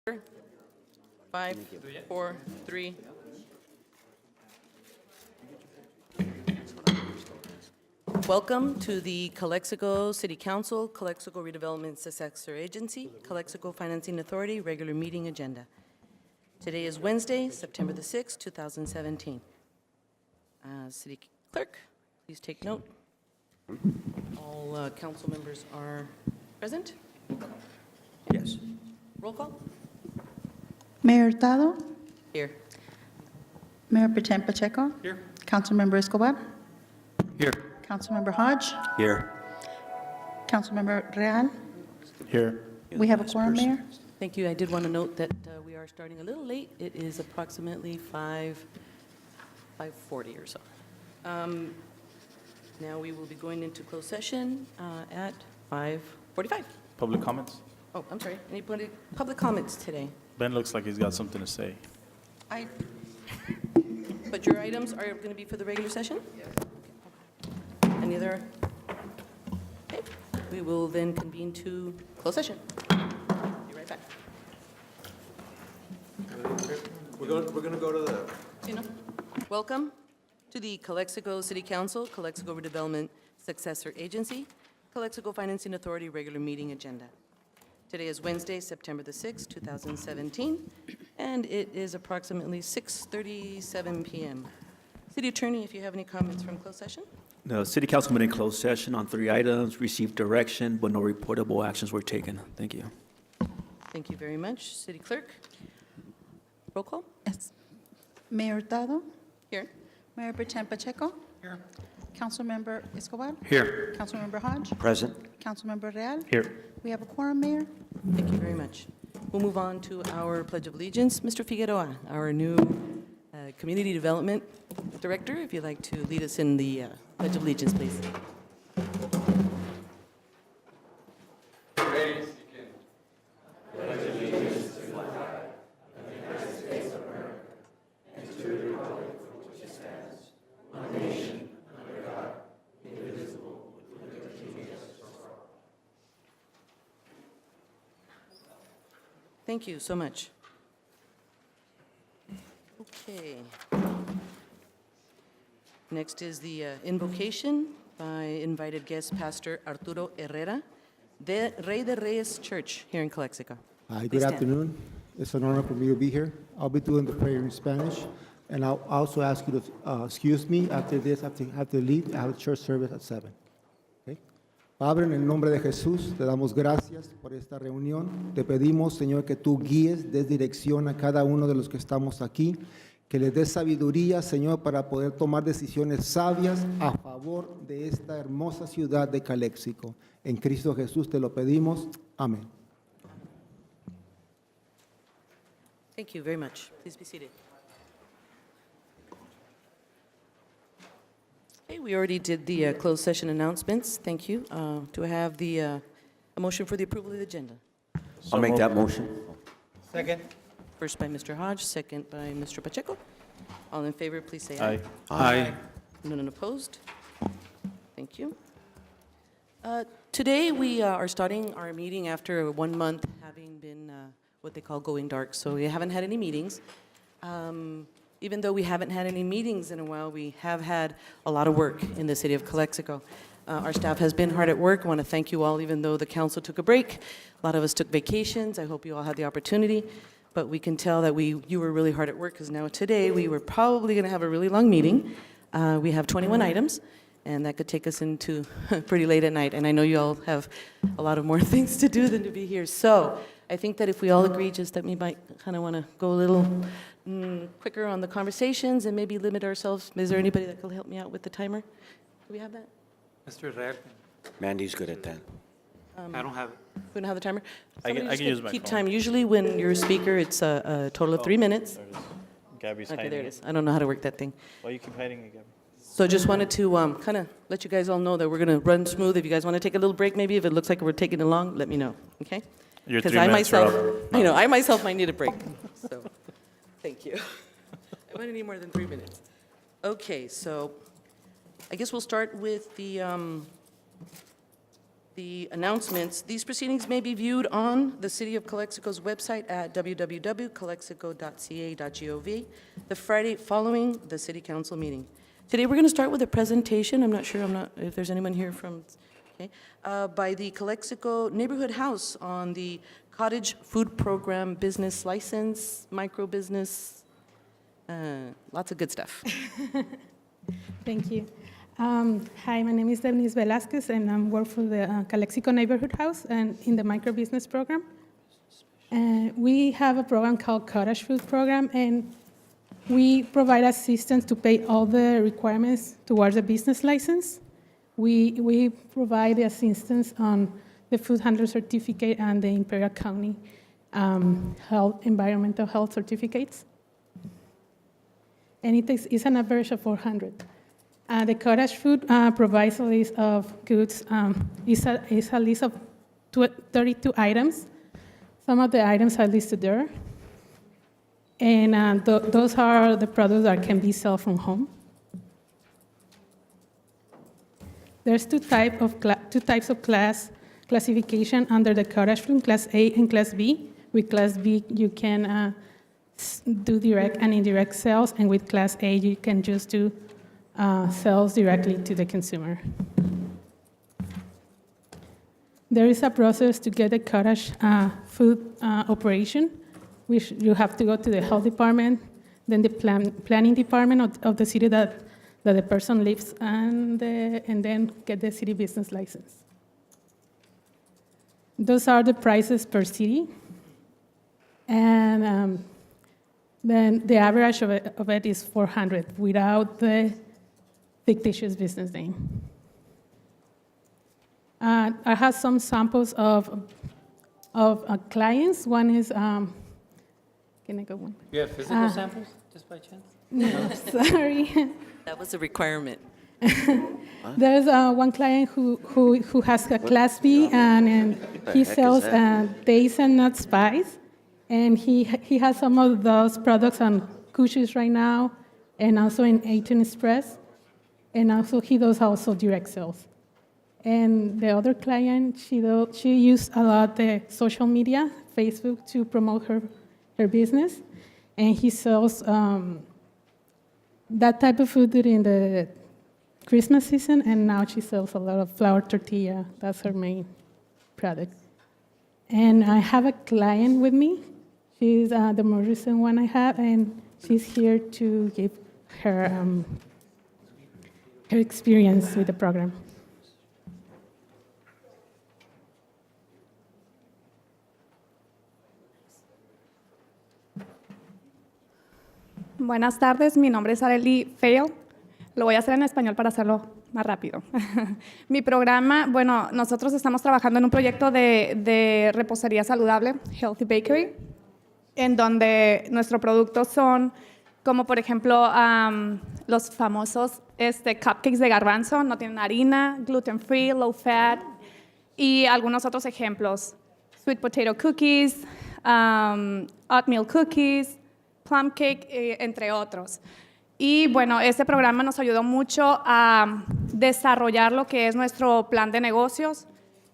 5, 4, 3. Welcome to the Calexico City Council, Calexico Redevelopment Successor Agency, Calexico Financing Authority regular meeting agenda. Today is Wednesday, September the 6th, 2017. City Clerk, please take note. All council members are present. Yes. Roll call. Mayor Hurtado, Here. Mayor Pretend Pacheco. Here. Councilmember Escobar, Here. Councilmember Hodge, Here. Councilmember Real. Here. We have a quorum, Mayor. Thank you. I did want to note that we are starting a little late. It is approximately 5:40 or so. Now we will be going into closed session at 5:45. Public comments? Oh, I'm sorry. Anybody, public comments today? Ben looks like he's got something to say. But your items are going to be for the regular session? Yes. Any other? Okay. We will then convene to closed session. Be right back. We're going to go to the... Welcome to the Calexico City Council, Calexico Redevelopment Successor Agency, Calexico Financing Authority regular meeting agenda. Today is Wednesday, September the 6th, 2017, and it is approximately 6:37 p.m. City Attorney, if you have any comments from closed session? The City Council met in closed session on 3 items, received direction, but no reportable actions were taken. Thank you. Thank you very much. City Clerk? Roll call? Yes. Mayor Hurtado, Here. Mayor Pretend Pacheco. Here. Councilmember Escobar, Here. Councilmember Hodge, Present. Councilmember Real. Here. We have a quorum, Mayor. Thank you very much. We'll move on to our Pledge of Allegiance. Mr. Figueroa, our new Community Development Director, if you'd like to lead us in the Pledge of Allegiance, please. Thank you so much. Okay. Next is the invocation by invited guest Pastor Arturo Herrera, the Rey de Reyes Church here in Calexico. Hi, Please good stand. afternoon. It's an honor for me to be here. I'll be doing the prayer in Spanish, and I'll also ask you to excuse me after this. I have to leave. I have a church service at 7. Okay? Padre, en el nombre de Jesús, te damos gracias por esta reunión. Te pedimos, Señor, que tú guíes, des dirección a cada uno de los que estamos aquí, que les des sabiduría, Señor, para poder tomar decisiones sabias a favor de esta hermosa ciudad de Calexico. En Cristo Jesús te lo pedimos. Amén. Thank you very much. Please be seated. Okay, we already did the closed session announcements. Thank you. Do I have the a motion for the approval of the agenda? I'll make that motion. Second. First by Mr. Hodge, second by Mr. Pacheco. All in favor, please say aye. Aye. None opposed? Thank you. Today, we are starting our meeting after 1 month having been what they call going dark, so we haven't had any meetings. Even though we haven't had any meetings in a while, we have had a lot of work in the city of Calexico. Our staff has been hard at work. I want to thank you all, even though the council took a break. A lot of us took vacations. I hope you all had the opportunity. But we can tell that you were really hard at work, because now today we were probably going to have a really long meeting. We have 21 items, and that could take us into pretty late at night. And I know you all have a lot of more things to do than to be here. So I think that if we all agree just that we might kind of want to go a little quicker on the conversations and maybe limit ourselves. Is there anybody that could help me out with the timer? Do we have that? Mr. Real. Mandy's good at that. I don't have it. We don't have the timer? I Somebody can just use my keep phone. time. Usually when you're a speaker, it's a total of 3 minutes. There it is. Gabby's Okay, hiding there it it. is. I don't know how to work that thing. Why you keep hiding it, Gabby? So just wanted to kind of let you guys all know that we're going to run smooth. If you guys want to take a little break, maybe if it looks like we're taking it long, let me know, okay? Your 'Cause 3 minutes are up. I know, I myself might need a break, so, thank you. I might need more than 3 minutes. Okay, so I guess we'll start with the the announcements, these proceedings may be viewed on the City of Calexico's website at www.calexico.ca.gov the Friday following the City Council meeting. Today, we're going to start with a presentation. I'm not sure if there's anyone here from, okay, by the Calexico Neighborhood House on the Cottage Food Program Business License, Micro Business, lots of good stuff. Thank you. Hi, my name is Denise Velasquez, and I work for the Calexico Neighborhood House and in the micro business program. We have a program called Cottage Food Program, and we provide assistance to pay all the requirements towards a business license. We provide the assistance on the food handler certificate and the Imperial County environmental health certificates. And it's an average of 400. The cottage food provides a list of goods. It's a list of 32 items. Some of the items are listed there. And those are the products that can be sold from home. There's two types of classification under the cottage food, Class A and Class B. With Class B, you can do direct and indirect sales, and with Class A, you can just do sales directly to the consumer. There is a process to get a cottage food operation, which you have to go to the health department, then the planning department of the city that the person lives, and then get the city business license. Those are the prices per city, and then the average of it is 400 without the fictitious business name. I have some samples of clients. One is, can I go one? You have physical samples, just by chance? No, sorry. That was a requirement. There's one client who has a Class B, and he sells dates and nuts spice. And he has some of those products on Cush's right now, and also in 18 Express. And also he does also direct sales. And the other client, she used a lot the social media, Facebook, to promote her business. And he sells that type of food during the Christmas season, and now she sells a lot of flour tortilla. That's her main product. And I have a client with me. She's the more recent one I have, and she's here to give her her experience with the program. Buenas tardes, mi nombre es Arely Feo. Lo voy a hacer en español para hacerlo más rápido. Mi programa, bueno, nosotros estamos trabajando en un proyecto de repostería saludable, Healthy Bakery, en donde nuestros productos son, como por ejemplo, los famosos cupcakes de garbanzo, no tienen harina, gluten free, low fat, y algunos otros ejemplos, sweet potato cookies, oatmeal cookies, plum cake, entre otros. Y bueno, este programa nos ayudó mucho a desarrollar lo que es nuestro plan de negocios.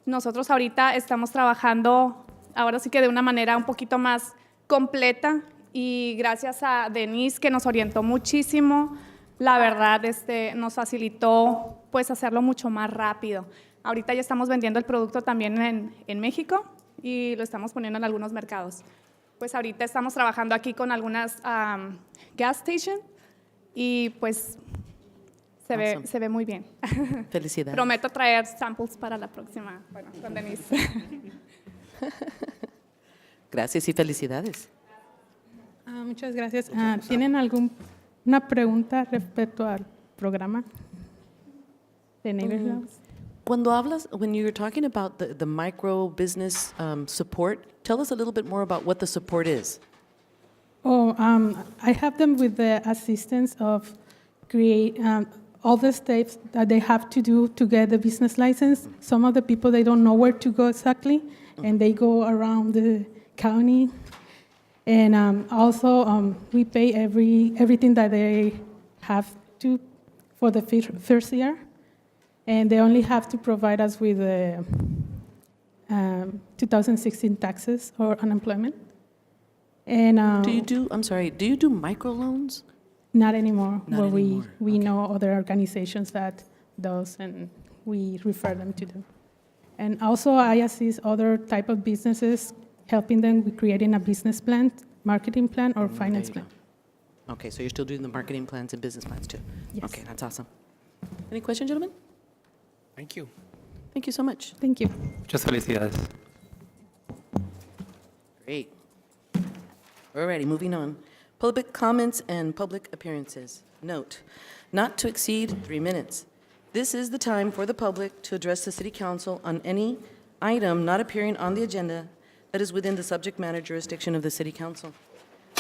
Nosotros ahorita estamos trabajando, ahora sí que de una manera un poquito más completa, y gracias a Denise, que nos orientó muchísimo, la verdad nos facilitó pues hacerlo mucho más rápido. Ahorita ya estamos vendiendo el producto también en México y lo estamos poniendo en algunos mercados. Pues ahorita estamos trabajando aquí con algunas gas stations y pues se ve muy bien. Felicidades. Prometo traer samples para la próxima, bueno, con Denise. Gracias y felicidades. Muchas gracias. ¿Tienen alguna pregunta respecto al programa de Neighborhood House? Cuando hablas, when you're talking about the micro business support, tell us a little bit more about what the support is. I have them with the assistance of create all the steps that they have to do to get the business license. Some of the people, they don't know where to go exactly, and they go around the county. And also, we pay everything that they have to for the first year. And they only have to provide us with 2016 taxes or unemployment. And I'm sorry, do you do microloans? not anymore. Not Where anymore, we okay. know other organizations that does, and we refer them to them. And also, I assist other type of businesses, helping them with creating a business plan, marketing plan, or finance There you plan. go. Okay, so you're still doing the marketing plans and business plans too? Yes. Okay, that's awesome. Any questions, gentlemen? Thank you. Thank you so much. Thank you. Muchas felicidades. Great. Alrighty, moving on. Public comments and public appearances. Note, not to exceed 3 minutes. This is the time for the public to address the City Council on any item not appearing on the agenda that is within the subject matter jurisdiction of the City Council.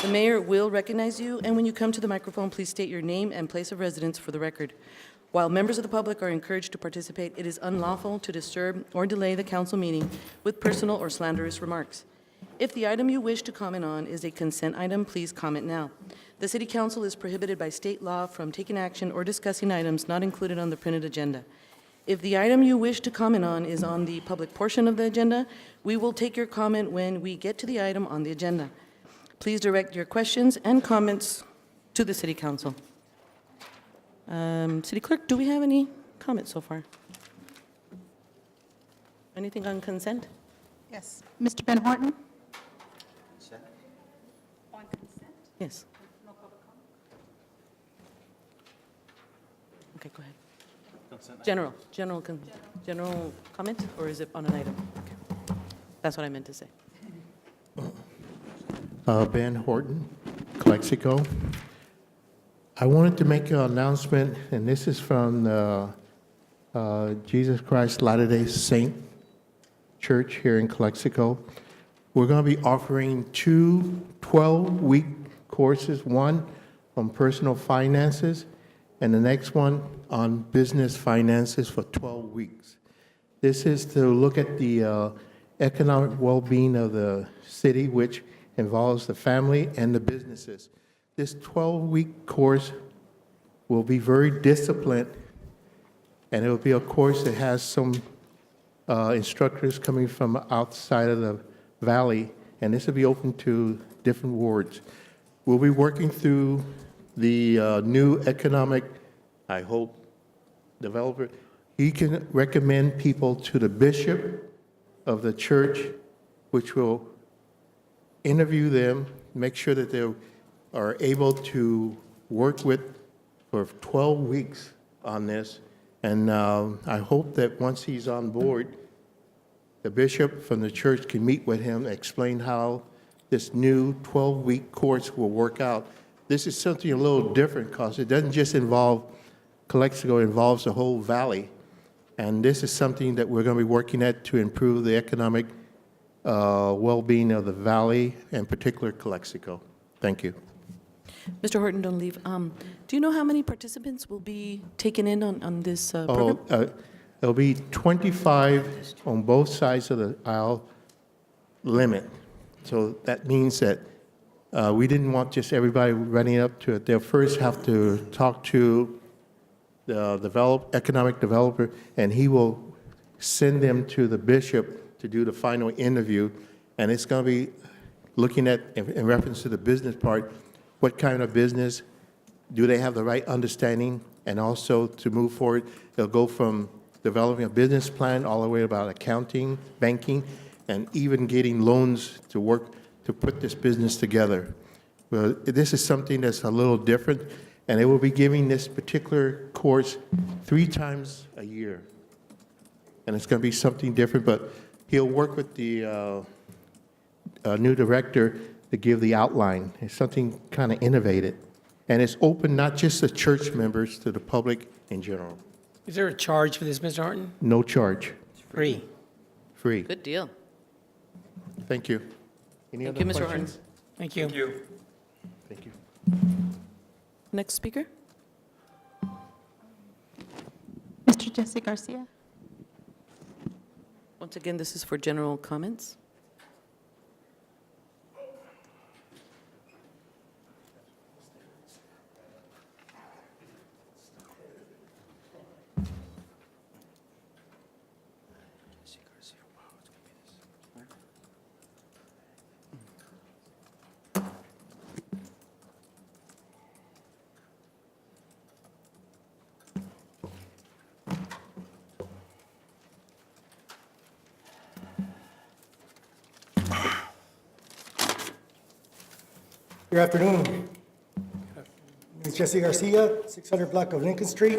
The mayor will recognize you, and when you come to the microphone, please state your name and place of residence for the record. While members of the public are encouraged to participate, it is unlawful to disturb or delay the council meeting with personal or slanderous remarks. If the item you wish to comment on is a consent item, please comment now. The City Council is prohibited by state law from taking action or discussing items not included on the printed agenda. If the item you wish to comment on is on the public portion of the agenda, we will take your comment when we get to the item on the agenda. Please direct your questions and comments to the City Council. City Clerk, do we have any comments so far? Anything on consent? Yes. Mr. Ben Horton? On consent? Yes. Okay, go ahead. General comment, or is it on an item? Okay. That's what I meant to say. Ben Horton, Calexico. I wanted to make an announcement, and this is from the Jesus Christ Latter-day Saint Church here in Calexico. We're going to be offering 2 12-week courses, one on personal finances, and the next one on business finances for 12 weeks. This is to look at the economic well-being of the city, which involves the family and the businesses. This 12-week course will be very disciplined, and it will be a course that has some instructors coming from outside of the valley, and this will be open to different wards. We'll be working through the new economic, I hope, developer. He can recommend people to the bishop of the church, which will interview them, make sure that they are able to work with for 12 weeks on this. And I hope that once he's on board, the bishop from the church can meet with him, explain how this new 12-week course will work out. This is something a little different because it doesn't just involve Calexico, it involves the whole valley. And this is something that we're going to be working at to improve the economic well-being of the valley, and particular Calexico. Thank you. Mr. Horton, don't leave. Do you know how many participants will be taken in on this program? There'll be 25 on both sides of the aisle limit. So that means that we didn't want just everybody running up to it. They'll first have to talk to the economic developer, and he will send them to the bishop to do the final interview. And it's going to be looking at, in reference to the business part, what kind of business, do they have the right understanding? And also to move forward, they'll go from developing a business plan all the way about accounting, banking, and even getting loans to work to put this business together. Well, this is something that's a little different, and they will be giving this particular course 3 times a year. And it's going to be something different, but he'll work with the new director to give the outline. It's something kind of innovative. And it's open not just to church members, to the public in general. Is there a charge for this, Mr. Horton? No charge. Free. Free. Good deal. Thank you. Any Thank other you, Mr. Horton. questions? Thank you. Thank you. Next speaker? Mr. Jesse Garcia? Once again, this is for general comments. Good afternoon. Ms. Jesse Garcia, 600 block of Lincoln Street.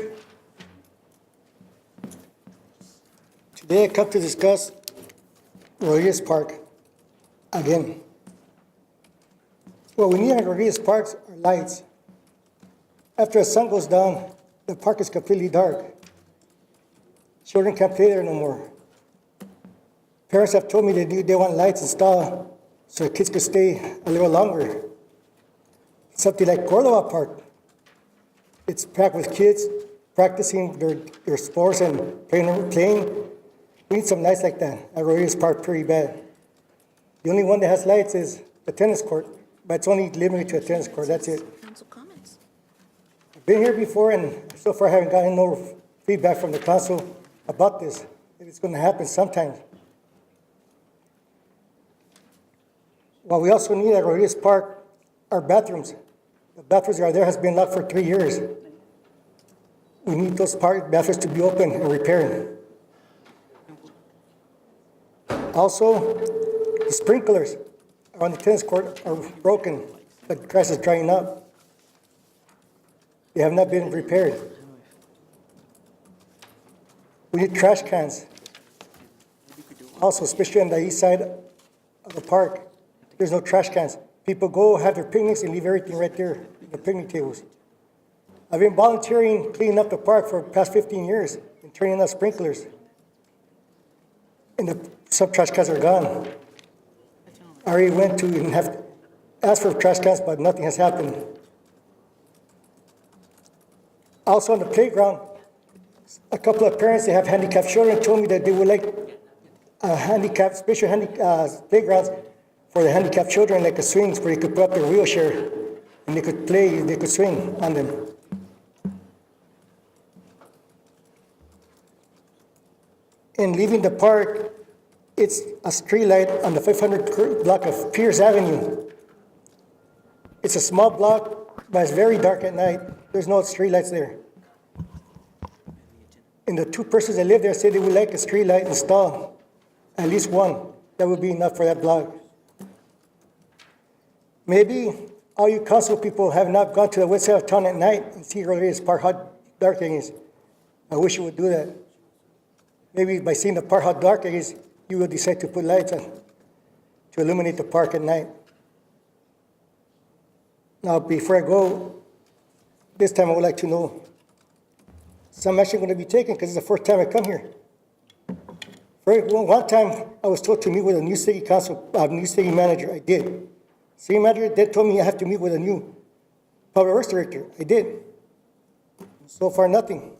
Today I come to discuss Rodriguez Park again. What we need at Rodriguez Park are lights. After the sun goes down, the park is completely dark. Children can't play there no more. Parents have told me they want lights installed so the kids could stay a little longer. Something like Cordova Park. It's packed with kids practicing their sports and playing. We need some lights like that at Rodriguez Park pretty bad. The only one that has lights is the tennis court, but it's only limited to a tennis court, that's it. Council comments. I've been here before and so far I haven't gotten no feedback from the council about this. It's going to happen sometime. What we also need at Rodriguez Park are bathrooms. The bathrooms that are there has been locked for 3 years. We need those bathrooms to be open and repaired. Also, the sprinklers on the tennis court are broken. The grass is drying up. They have not been repaired. We need trash cans. Also, especially on the east side of the park, there's no trash cans. People go have their picnics and leave everything right there, the picnic tables. I've been volunteering cleaning up the park for the past 15 years and turning on sprinklers. And some trash cans are gone. I already went to and have asked for trash cans, but nothing has happened. Also on the playground, a couple of parents that have handicapped children told me that they would like special playgrounds for the handicapped children, like a swings where they could put up their wheelchair and they could play, they could swing on them. In leaving the park, it's a street light on the 500 block of Pierce Avenue. It's a small block, but it's very dark at night. There's no street lights there. And the two persons that live there said they would like a street light installed, at least one. That would be enough for that block. Maybe all you council people have not gone to the west side of town at night and see Rodriguez Park how dark it is. I wish you would do that. Maybe by seeing the park how dark it is, you will decide to put lights on to illuminate the park at night. Now, before I go, this time I would like to know some action going to be taken because it's the first time I come here. One time I was told to meet with a new city council, new city manager. I did. City manager, they told me I have to meet with a new public works director. I did. So far, nothing.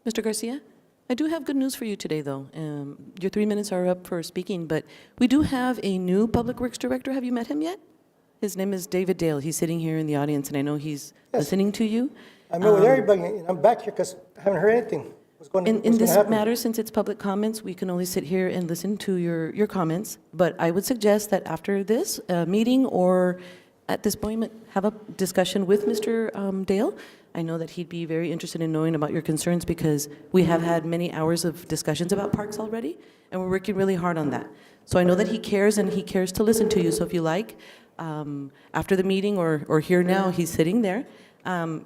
Mr. Garcia, I do have good news for you today, though. Your 3 minutes are up for speaking, but we do have a new public works director. Have you met him yet? His name is David Dale. He's sitting here in the audience, and I know he's listening to you. I met with everybody, and I'm back here because I haven't heard anything. In this matter, since it's public comments, we can only sit here and listen to your comments. But I would suggest that after this meeting or at this point, have a discussion with Mr. Dale. I know that he'd be very interested in knowing about your concerns because we have had many hours of discussions about parks already, and we're working really hard on that. So I know that he cares, and he cares to listen to you. So if you like, after the meeting or here now, he's sitting there.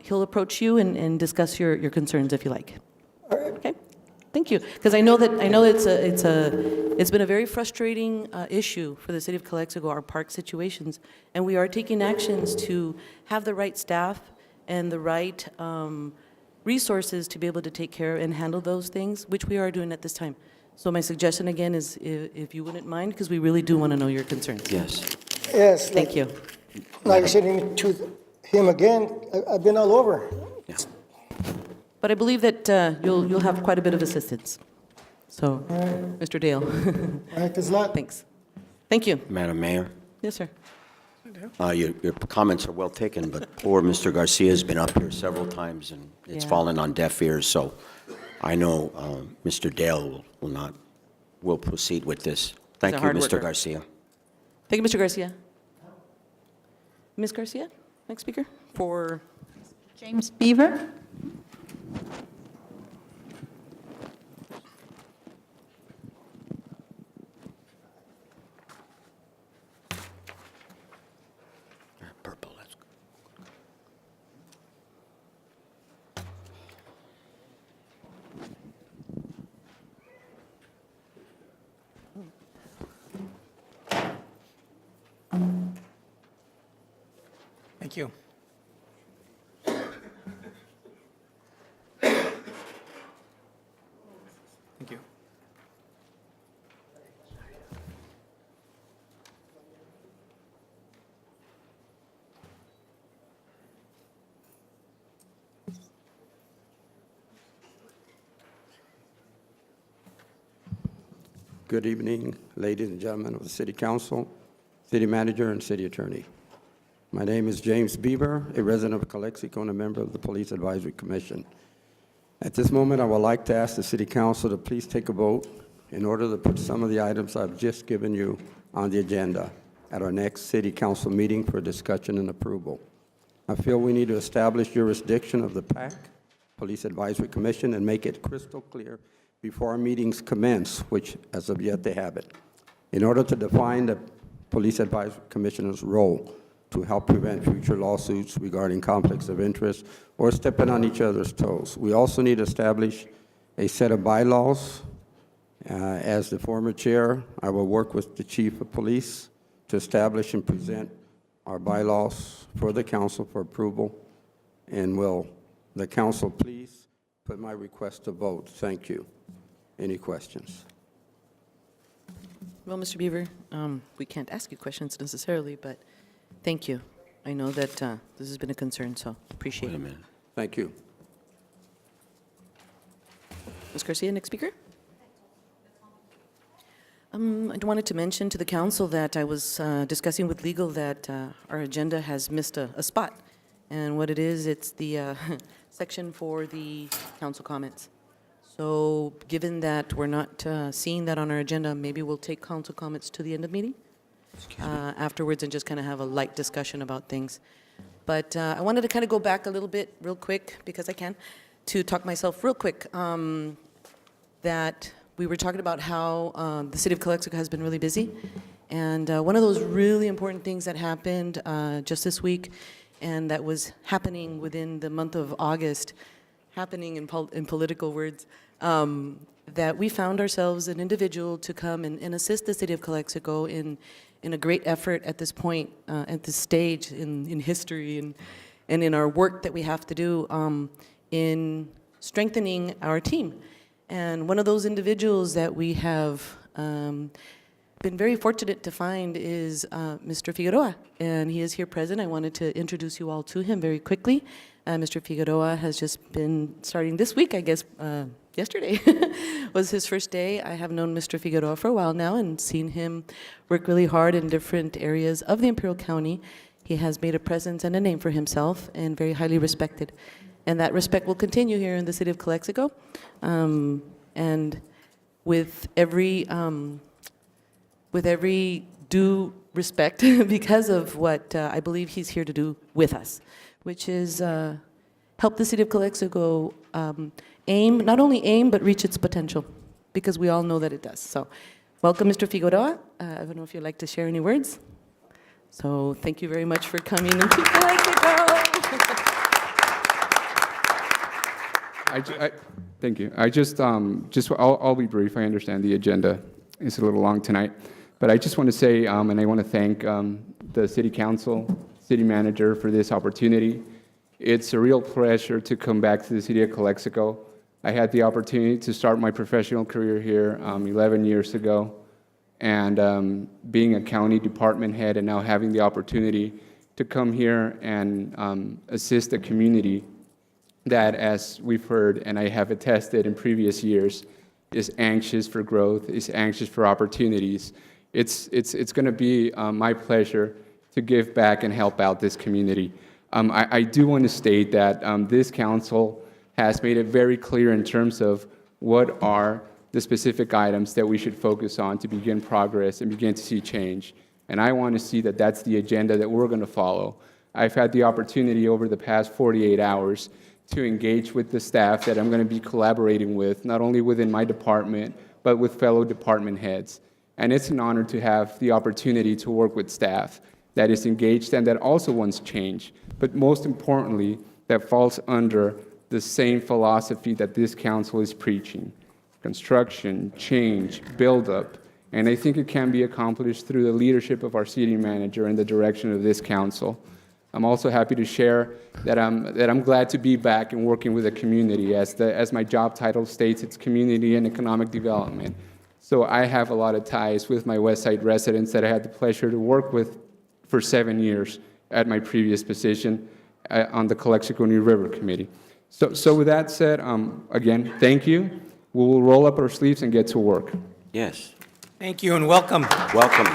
He'll approach you and discuss your concerns if you like. Okay, thank you. Because I know it's been a very frustrating issue for the city of Calexico, our park situations, and we are taking actions to have the right staff and the right resources to be able to take care and handle those things, which we are doing at this time. So my suggestion again is if you wouldn't mind, because we really do want to know your concerns. Yes. Yes. Thank you. Now you're sending to him again. I've been all over. Yeah. But I believe that you'll have quite a bit of assistance. So, Mr. Dale. All right, thanks a lot. Thanks. Thank you. Madam Mayor, Yes, sir. your comments are well taken, but poor Mr. Garcia has been up here several times, and it's Yeah. fallen on deaf ears, so I know Mr. Dale will proceed with this. Thank a you, hard Mr. worker. Garcia. Thank you, Mr. Garcia. Ms. Garcia, next speaker for James Beaver. Purple, that's good. Thank you. Thank you. Good evening, ladies and gentlemen of the City Council, City Manager, and City Attorney. My name is James Beaver, a resident of Calexico and a member of the Police Advisory Commission. At this moment, I would like to ask the City Council to please take a vote in order to put some of the items I've just given you on the agenda at our next City Council meeting for discussion and approval. I feel we need to establish jurisdiction of the PAC, Police Advisory Commission, and make it crystal clear before our meetings commence, which as of yet they haven't, in order to define the Police Advisory Commissioner's role to help prevent future lawsuits regarding conflicts of interest or stepping on each other's toes. We also need to establish a set of bylaws. As the former chair, I will work with the Chief of Police to establish and present our bylaws for the council for approval. And will the council please put my request to vote? Thank you. Any questions? Well, Mr. Beaver, we can't ask you questions necessarily, but thank you. I know that this has been a concern, so appreciate Wait a it. minute. Thank you. Ms. Garcia, next speaker. I wanted to mention to the council that I was discussing with legal that our agenda has missed a spot. And what it is, it's the section for the council comments. So given that we're not seeing that on our agenda, maybe we'll take council comments to the end of the meeting afterwards and just kind of have a light discussion about things. But I wanted to kind of go back a little bit real quick, because I can, to talk myself real quick, that we were talking about how the city of Calexico has been really busy. And one of those really important things that happened just this week, and that was happening within the month of August, happening in political words, that we found ourselves an individual to come and assist the city of Calexico in a great effort at this point, at this stage in history and in our work that we have to do in strengthening our team. And one of those individuals that we have been very fortunate to find is Mr. Figueroa, and he is here present. I wanted to introduce you all to him very quickly. Mr. Figueroa has just been starting this week, I guess, yesterday was his first day. I have known Mr. Figueroa for a while now and seen him work really hard in different areas of the Imperial County. He has made a presence and a name for himself and very highly respected. And that respect will continue here in the city of Calexico. And with every due respect, because of what I believe he's here to do with us, which is help the city of Calexico not only aim, but reach its potential, because we all know that it does. So welcome, Mr. Figueroa. I don't know if you'd like to share any words. So thank you very much for coming into Calexico. Thank you. I'll be brief. I understand the agenda is a little long tonight, but I just want to say, and I want to thank the City Council, City Manager for this opportunity. It's a real pleasure to come back to the City of Calexico. I had the opportunity to start my professional career here 11 years ago, and being a county department head and now having the opportunity to come here and assist the community that, as we've heard and I have attested in previous years, is anxious for growth, is anxious for opportunities. It's going to be my pleasure to give back and help out this community. I do want to state that this council has made it very clear in terms of what are the specific items that we should focus on to begin progress and begin to see change. And I want to see that that's the agenda that we're going to follow. I've had the opportunity over the past 48 hours to engage with the staff that I'm going to be collaborating with, not only within my department, but with fellow department heads. And it's an honor to have the opportunity to work with staff that is engaged and that also wants change, but most importantly, that falls under the same philosophy that this council is preaching: construction, change, build-up. And I think it can be accomplished through the leadership of our city manager and the direction of this council. I'm also happy to share that I'm glad to be back and working with the community. As my job title states, it's Community and Economic Development. So I have a lot of ties with my West Side residents that I had the pleasure to work with for 7 years at my previous position on the Calexico New River Committee. So with that said, again, thank you. We will roll up our sleeves and get to work. Yes, Thank you and welcome. welcome.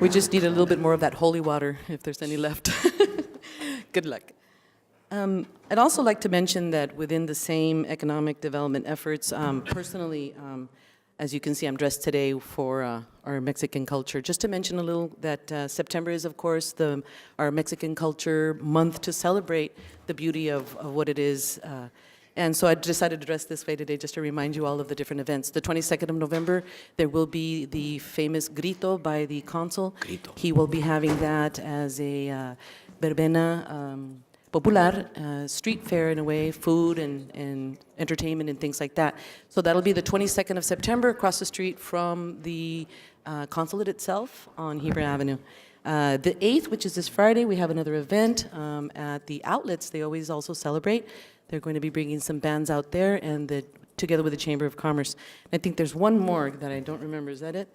We just need a little bit more of that holy water, if there's any left. Good luck. I'd also like to mention that within the same economic development efforts, personally, as you can see, I'm dressed today for our Mexican culture. Just to mention a little that September is, of course, our Mexican culture month to celebrate the beauty of what it is. And so I decided to dress this way today just to remind you all of the different events. The 22nd of November, there will be the famous Grito by the consul. Grito. He will be having that as a verbena popular, street fair in a way, food and entertainment and things like that. So that'll be the 22nd of September across the street from the consulate itself on Heber Avenue. The 8th, which is this Friday, we have another event at the outlets. They always also celebrate. They're going to be bringing some bands out there and together with the Chamber of Commerce. I think there's one more that I don't remember. Is that it?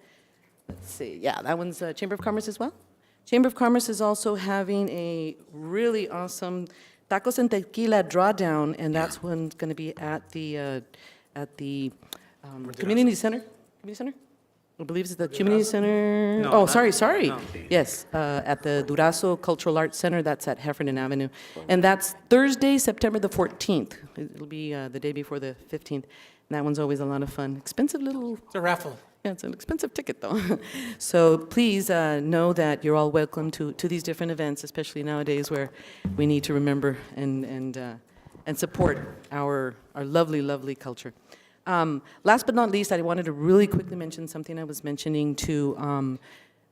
Let's see. Yeah, that one's Chamber of Commerce as well. Chamber of Commerce is also having a really awesome tacos and tequila drawdown, and that's one's going to be at the community center. Community center? I believe it's the community center. Oh, sorry. No. Yes, at the Durazo Cultural Arts Center. That's at Heffernan Avenue, and that's Thursday, September the 14th. It'll be the day before the 15th. And that one's always a lot of fun. Expensive little. It's a raffle. Yeah, it's an expensive ticket, though. So please know that you're all welcome to these different events, especially nowadays where we need to remember and support our lovely, lovely culture. Last but not least, I wanted to really quickly mention something I was mentioning to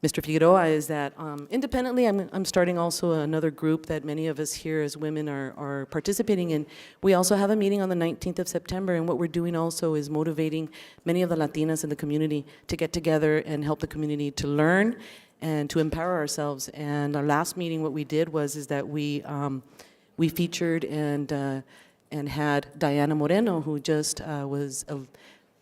Mr. Figueroa, is that independently, I'm starting also another group that many of us here as women are participating in. We also have a meeting on the 19th of September, and what we're doing also is motivating many of the Latinas in the community to get together and help the community to learn and to empower ourselves. And our last meeting, what we did is that we featured and had Diana Moreno, who just was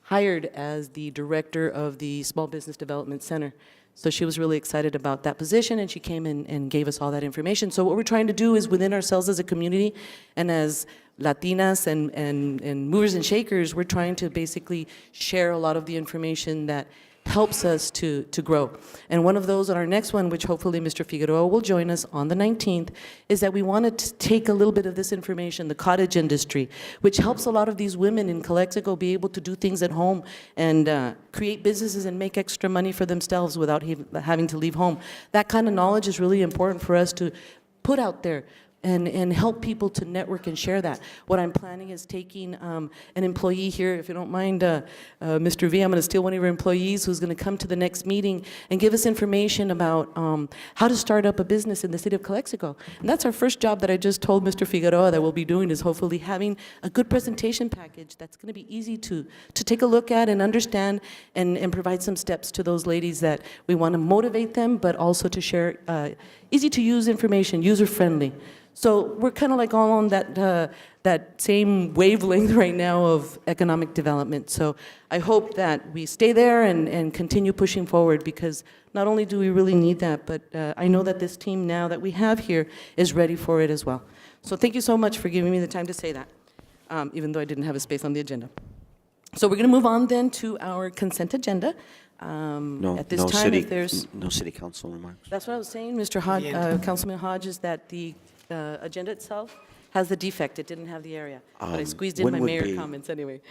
hired as the director of the Small Business Development Center. So she was really excited about that position, and she came in and gave us all that information. So what we're trying to do is within ourselves as a community and as Latinas and movers and shakers, we're trying to basically share a lot of the information that helps us to grow. And one of those on our next one, which hopefully Mr. Figueroa will join us on the 19th, is that we wanted to take a little bit of this information, the cottage industry, which helps a lot of these women in Calexico be able to do things at home and create businesses and make extra money for themselves without having to leave home. That kind of knowledge is really important for us to put out there and help people to network and share that. What I'm planning is taking an employee here, if you don't mind, Mr. V, I'm going to steal one of your employees who's going to come to the next meeting and give us information about how to start up a business in the city of Calexico. And that's our first job that I just told Mr. Figueroa that we'll be doing, is hopefully having a good presentation package that's going to be easy to take a look at and understand and provide some steps to those ladies that we want to motivate them, but also to share easy to use information, user-friendly. So we're kind of like all on that same wavelength right now of economic development. So I hope that we stay there and continue pushing forward, because not only do we really need that, but I know that this team now that we have here is ready for it as well. So thank you so much for giving me the time to say that, even though I didn't have a space on the agenda. So we're going to move on then to our consent agenda. At this time, if there's no city council remarks. That's what I was saying, Mr. Hodge, Councilman Hodge, is that the agenda itself has the defect. It didn't have the area. But I squeezed in when my would mayor be- comments anyway.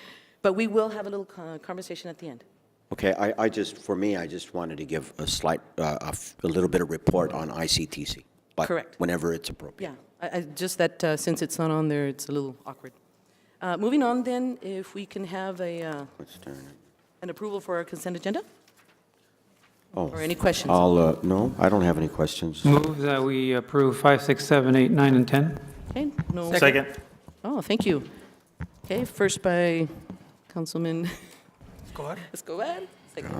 But we will have a little conversation at the end. Okay, I just wanted to give a slight, a little bit of report on ICTC. But Correct. whenever it's appropriate. Yeah, just that since it's not on there, it's a little awkward. Moving on then, if we can have an approval for our consent agenda? Oh, Or any questions? no, I don't have any questions. Move that we approve 5, 6, 7, 8, 9, and 10. Okay, no. Second. Oh, thank you. Okay, first by Councilman Go ahead. Escobar, second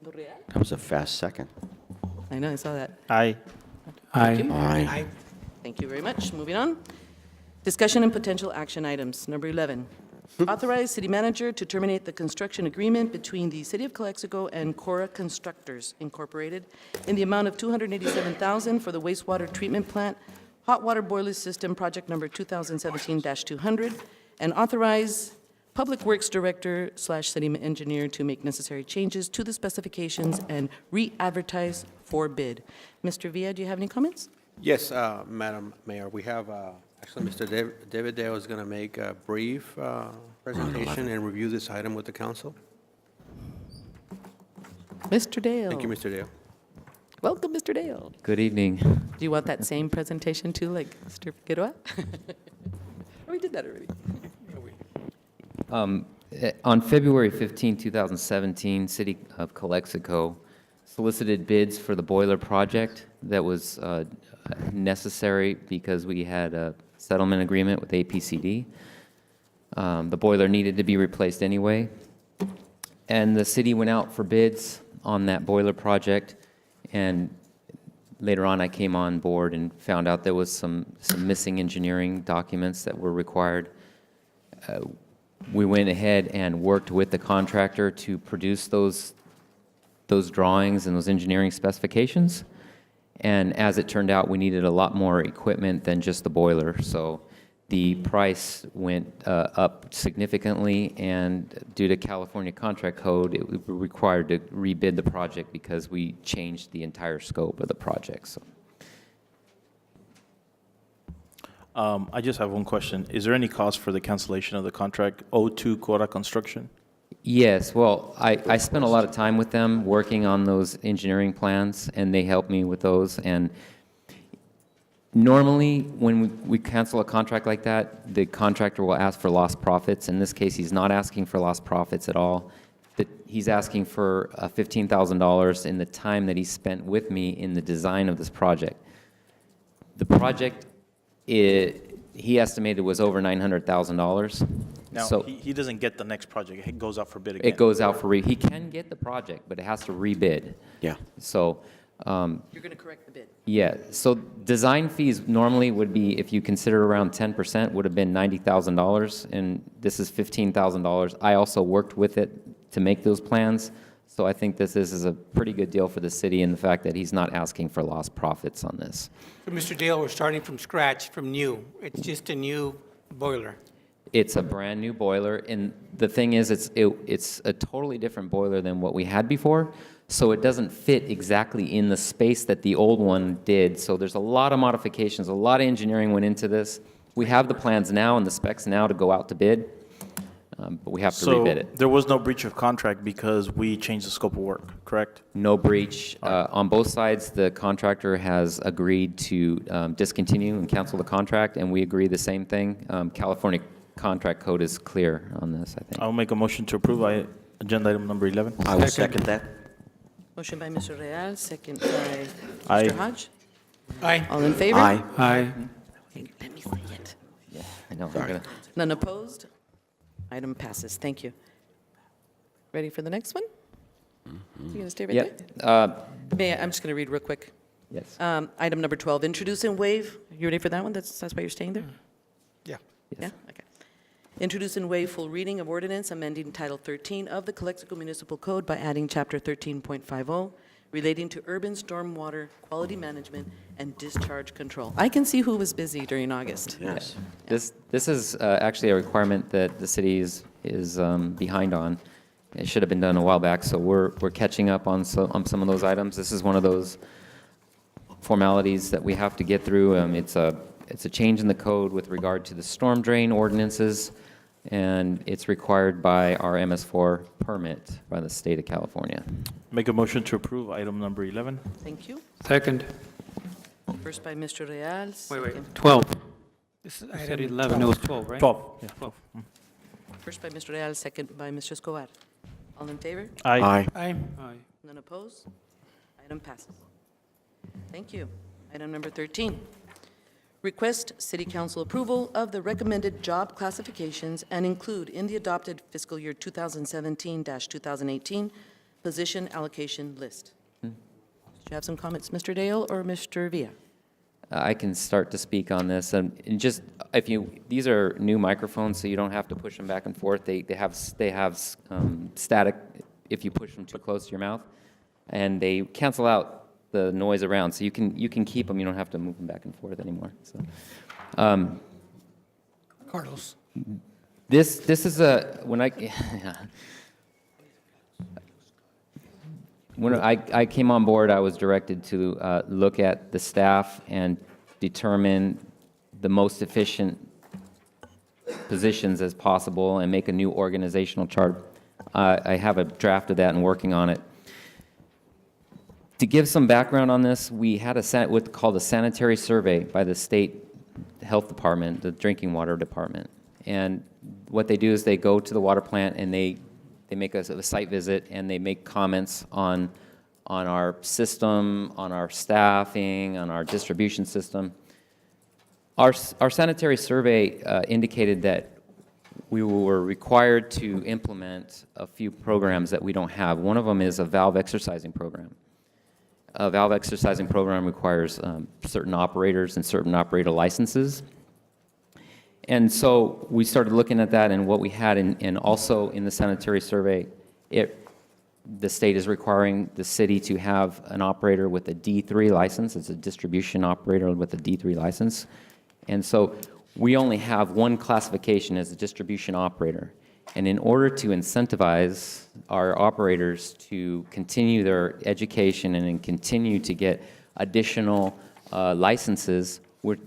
by Real. That was a fast second. I know, I saw that. Aye. Aye. Aye. Thank you very much. Moving on. Discussion and potential action items. Number 11, authorize city manager to terminate the construction agreement between the City of Calexico and Cora Constructors Incorporated in the amount of $287,000 for the wastewater treatment plant, hot water boiler system, project number 2017-200, and authorize Public Works Director/City Engineer to make necessary changes to the specifications and re-advertise for bid. Mr. Villa, do you have any comments? Yes, Madam Mayor, we have, actually, Mr. David Dale is going to make a brief presentation and review this item with the council. Mr. Dale. Thank you, Mr. Dale. Welcome, Mr. Dale. Good evening. Do you want that same presentation too, like Mr. Figueroa? We did that already. On February 15, 2017, City of Calexico solicited bids for the boiler project that was necessary because we had a settlement agreement with APCD. The boiler needed to be replaced anyway. And the city went out for bids on that boiler project. And later on, I came on board and found out there was some missing engineering documents that were required. We went ahead and worked with the contractor to produce those drawings and those engineering specifications. And as it turned out, we needed a lot more equipment than just the boiler. So the price went up significantly, and due to California contract code, it was required to rebid the project because we changed the entire scope of the project. So. I just have one question. Is there any cost for the cancellation of the contract owed to Cora Construction? Yes, well, I spent a lot of time with them working on those engineering plans, and they helped me with those. And normally, when we cancel a contract like that, the contractor will ask for lost profits. In this case, he's not asking for lost profits at all. He's asking for $15,000 in the time that he spent with me in the design of this project. The project, he estimated was over $900,000. Now, So he doesn't get the next project. It goes out for bid again. it goes out for he can get the project, but it has to rebid. Yeah. So, You're going to correct the bid. yeah, so design fees normally would be, if you consider around 10%, would have been $90,000, and this is $15,000. I also worked with it to make those plans, so I think this is a pretty good deal for the city in the fact that he's not asking for lost profits on this. So, Mr. Dale, we're starting from scratch, from new. It's just a new boiler. It's a brand-new boiler, and the thing is, it's a totally different boiler than what we had before, so it doesn't fit exactly in the space that the old one did. So there's a lot of modifications, a lot of engineering went into this. We have the plans now and the specs now to go out to bid, but we have to rebid it. So there was no breach of contract because we changed the scope of work, correct? No breach. On both sides, the contractor has agreed to discontinue and cancel the contract, and we agree the same thing. California contract code is clear on this, I think. I'll make a motion to approve agenda item number 11. I will second that. Motion by Mr. Real, second by Aye. Mr. Hodge. Aye. All in favor? Aye. Aye. Okay, let me see it. Yeah, I know. I'm gonna- None opposed? Item passes. Thank you. Ready for the next one? You going to stay right there? I'm just going to read real quick. Yes. Item number 12, introduce and waive. You ready for that one? That's why you're staying there? Yeah. Yeah? Okay. Introduce and waive full reading of ordinance amending Title 13 of the Calexico Municipal Code by adding Chapter 13.50 relating to urban stormwater quality management and discharge control. I can see who was busy during August. Yes. This is actually a requirement that the city is behind on. It should have been done a while back, so we're catching up on some of those items. This is one of those formalities that we have to get through. It's a change in the code with regard to the storm drain ordinances, and it's required by our MS4 permit by the state of California. Make a motion to approve item number 11. Thank you. Second. First by Mr. Real. second- 12. This is item said 11, it was 12, right? 12. Yeah. 12. First by Mr. Real, second by Mr. Escobar. All in favor? Aye. Aye. Aye. Aye. None opposed? Item passes. Thank you. Item number 13. Request City Council approval of the recommended job classifications and include in the adopted fiscal year 2017-2018 position allocation list. you have some comments, Mr. Dale or Mr. Villa? I can start to speak on this. And just, these are new microphones, so you don't have to push them back and forth. They have static if you push them too close to your mouth, and they cancel out the noise around. So you can keep them. You don't have to move them back and forth anymore. So, Carlos. this is when I came on board, I was directed to look at the staff and determine the most efficient positions as possible and make a new organizational chart. I have a draft of that and working on it. To give some background on this, we had what's called a sanitary survey by the state health department, the drinking water department. And what they do is they go to the water plant and they make a site visit and they make comments on our system, on our staffing, on our distribution system. Our sanitary survey indicated that we were required to implement a few programs that we don't have. One of them is a valve exercising program. A valve exercising program requires certain operators and certain operator licenses. And so we started looking at that, and what we had, and also in the sanitary survey, the state is requiring the city to have an operator with a D3 license. It's a distribution operator with a D3 license. And so we only have one classification as a distribution operator. And in order to incentivize our operators to continue their education and continue to get additional licenses, we're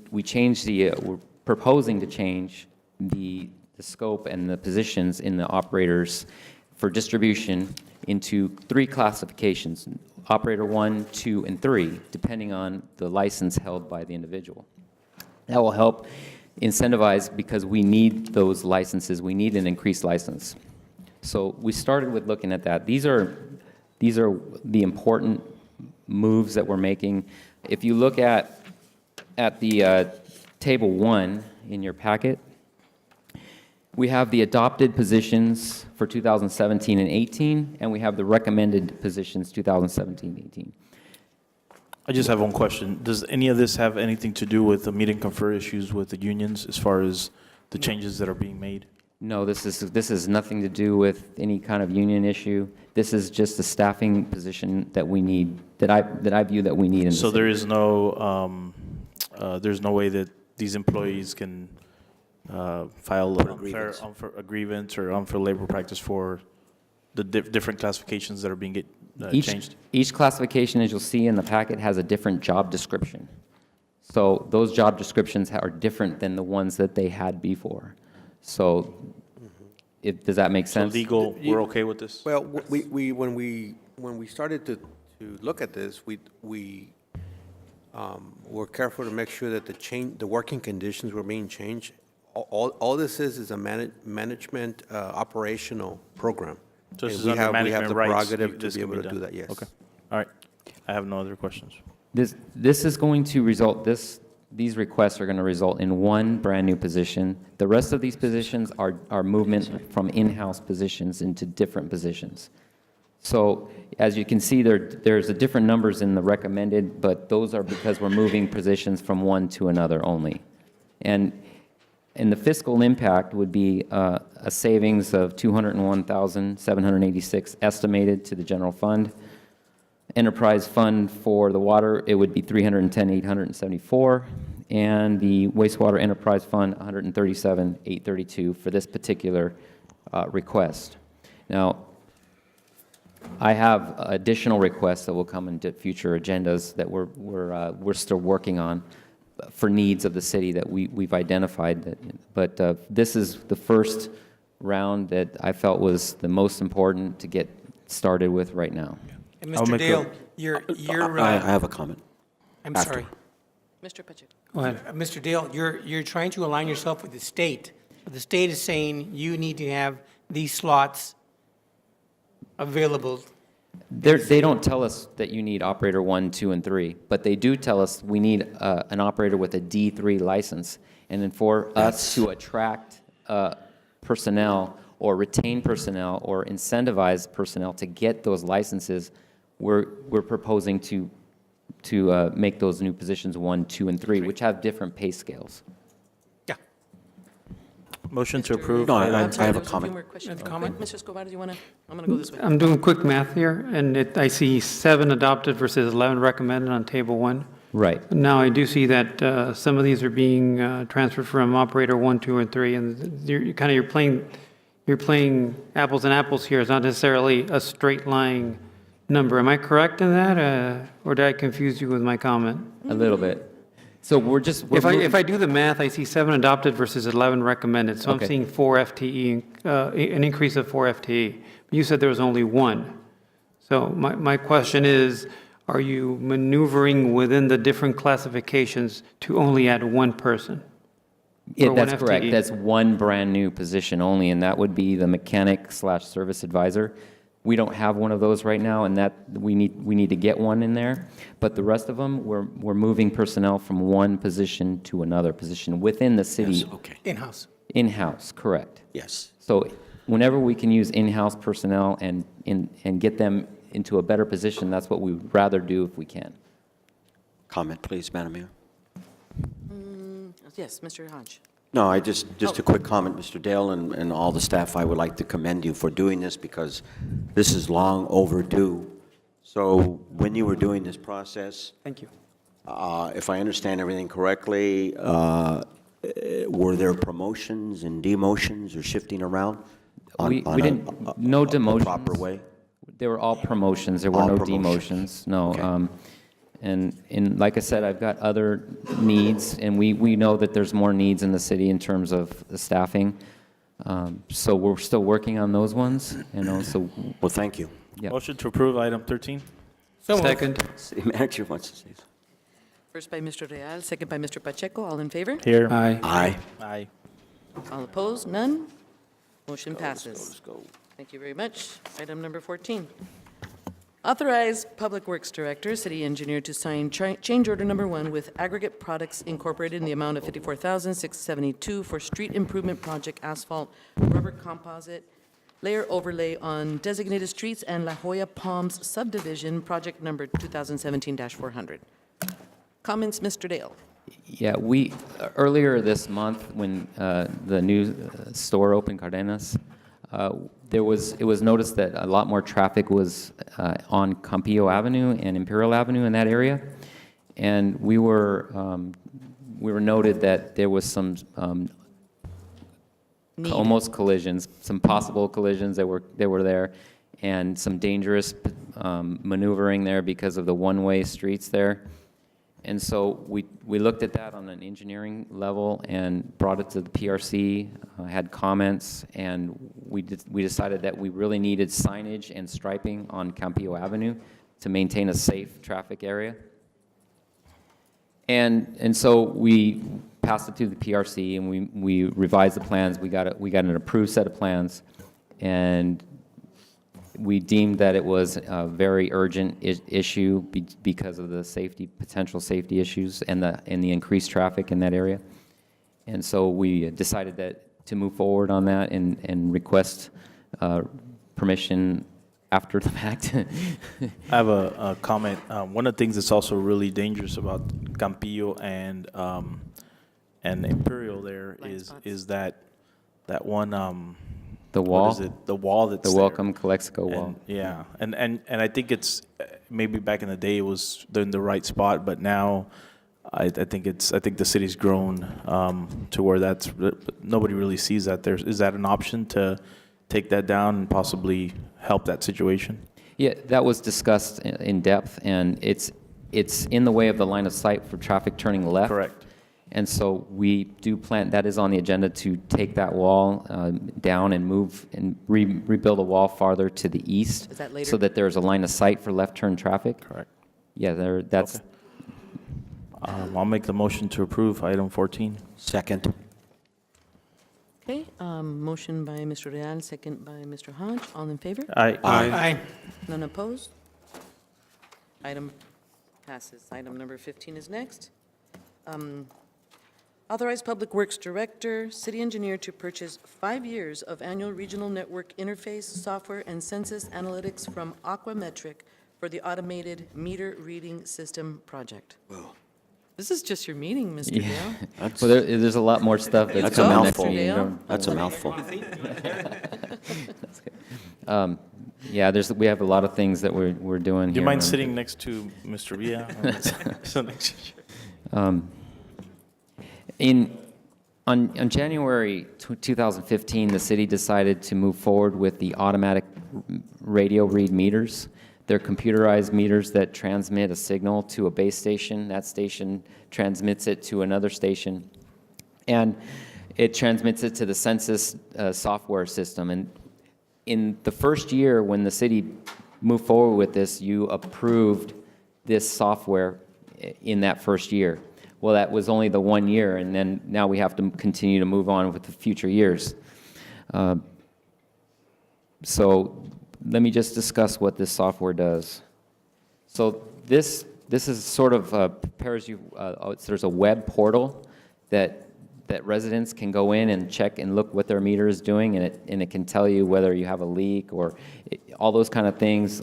proposing to change the scope and the positions in the operators for distribution into 3 classifications: operator 1, 2, and 3, depending on the license held by the individual. That will help incentivize, because we need those licenses. We need an increased license. So we started with looking at that. These are the important moves that we're making. If you look at the table 1 in your packet, we have the adopted positions for 2017 and 18, and we have the recommended positions 2017 and 18. I just have one question. Does any of this have anything to do with the meet and confer issues with the unions as far as the changes that are being made? No, this is nothing to do with any kind of union issue. This is just a staffing position that we need, that I view that we need in the So city. there's no way that these employees can file a grievance or unfair labor practice for the different classifications that are being changed? Each classification, as you'll see in the packet, has a different job description. So those job descriptions are different than the ones that they had before. So does that make sense? So legal, we're okay with this? Well, when we started to look at this, we were careful to make sure that the working conditions were being changed. All this is a management operational program. So this And is under we have management the rights, prerogative this to be can able be to done. do that, yes. Okay, all right. I have no other questions. This is going to result, these requests are going to result in one brand-new position. The rest of these positions are movement from in-house positions into different positions. So as you can see, there's a different numbers in the recommended, but those are because we're moving positions from one to another only. And the fiscal impact would be a savings of $201,786 estimated to the general fund. Enterprise fund for the water, it would be $310,874, and the wastewater enterprise fund, $137,832 for this particular request. Now, I have additional requests that will come into future agendas that we're still working on for needs of the city that we've identified. But this is the first round that I felt was the most important to get started with right now. And Mr. Dale, I have a comment. I'm after. sorry. Mr. Pacheco. Go ahead. Mr. Dale, you're trying to align yourself with the state. The state is saying you need to have these slots available. They don't tell us that you need operator 1, 2, and 3, but they do tell us we need an operator with a D3 license. And then for us to attract personnel or retain personnel or incentivize personnel to get those licenses, we're proposing to make those new positions 1, 2, and 3, which have different pay scales. Yeah. Motion to Mr. approve. No, I'm sorry, I have there a was comment. few more questions. You have a comment? Mr. Escobar, do you want to, I'm going to go this way. I'm doing quick math here, and I see 7 adopted versus 11 recommended on table 1. Right. Now, I do see that some of these are being transferred from operator 1, 2, and 3, and you're playing apples and apples here. It's not necessarily a straight line number. Am I correct in that, or did I confuse you with my comment? A little bit. So we're If I do the math, I see 7 adopted versus 11 recommended, so I'm Okay. seeing 4 FTE, an increase of 4 FTE. You said there was only 1. So my question is, are you maneuvering within the different classifications to only add 1 person? Yeah, Or 1 that's correct. FTE? That's one brand-new position only, and that would be the mechanic/service advisor. We don't have one of those right now, and that we need to get one in there. But the rest of them, we're moving personnel from one position to another position within the city. Yes, okay, In-house. In-house, correct. yes. So whenever we can use in-house personnel and get them into a better position, that's what we would rather do if we can. Comment, please, Madam Mayor. Yes, Mr. Hodge. No, just a quick comment, Mr. Dale and all the staff, I would like to commend you for doing this because this is long overdue. So when you were doing this process, Thank you. if I understand everything correctly, were there promotions and demotions or shifting around? We didn't, no demotions. A proper way? They were all promotions. There were All no promotions. demotions. No. Okay. And like I said, I've got other needs, and we know that there's more needs in the city in terms of the staffing. So we're still working on those ones, and also, Well, thank you. yeah. Motion to approve item 13. So moved. Second. City manager wants to say something. First by Mr. Real, second by Mr. Pacheco. All in favor? Here. Aye. Aye. Aye. All opposed? None? Motion passes. Thank you very much. Item number 14. Authorize Public Works Director, City Engineer to sign change order number 1 with Aggregate Products Incorporated in the amount of $54,672 for street improvement project asphalt rubber composite layer overlay on designated streets and La Jolla Palms subdivision, project number 2017-400. Comments, Mr. Dale? Yeah, we, earlier this month, when the new store opened, Cardenas, it was noticed that a lot more traffic was on Campillo Avenue and Imperial Avenue in that area. And we were noted that there was some almost collisions, some possible collisions that were there, and some dangerous maneuvering there because of the one-way streets there. And so we looked at that on an engineering level and brought it to the PRC, had comments, and we decided that we really needed signage and striping on Campillo Avenue to maintain a safe traffic area. And so we passed it to the PRC, and we revised the plans. We got an approved set of plans, and we deemed that it was a very urgent issue because of the potential safety issues and the increased traffic in that area. And so we decided to move forward on that and request permission after the fact. I have a comment. One of the things that's also really dangerous about Campillo and Imperial there is that one The wall? What is it? The wall that's The there. welcome Calexico wall. And, yeah, and I think it's maybe back in the day it was in the right spot, but now I think the city's grown to where nobody really sees that. Is that an option to take that down and possibly help that situation? Yeah, that was discussed in depth, and it's in the way of the line of sight for traffic turning left. Correct. And so we do plan, that is on the agenda, to take that wall down and move and rebuild a wall farther to the east. Is that later? So that there's a line of sight for left turn traffic. Correct. Yeah, that's. Okay. I'll make the motion to approve item 14. Second. Okay, motion by Mr. Real, second by Mr. Hodge. All in favor? Aye. Aye. None opposed? Item passes. Item number 15 is next. Authorize Public Works Director, City Engineer to purchase 5 years of annual regional network interface software and census analytics from Aquametric for the automated meter reading system project. This is just your meeting, Mr. Dale. Well, there's a lot more stuff that's That's a coming next mouthful. meeting. Dale. That's a mouthful. Yeah, we have a lot of things that we're doing here. Do you mind and- sitting next to Mr. Villa? So next year. On January 2015, the city decided to move forward with the automatic radio read meters. They're computerized meters that transmit a signal to a base station. That station transmits it to another station, and it transmits it to the census software system. And in the first year, when the city moved forward with this, you approved this software in that first year. Well, that was only the 1 year, and then now we have to continue to move on with the future years. So let me just discuss what this software does. So this is sort of prepares you. There's a web portal that residents can go in and check and look what their meter is doing, and it can tell you whether you have a leak or all those kind of things.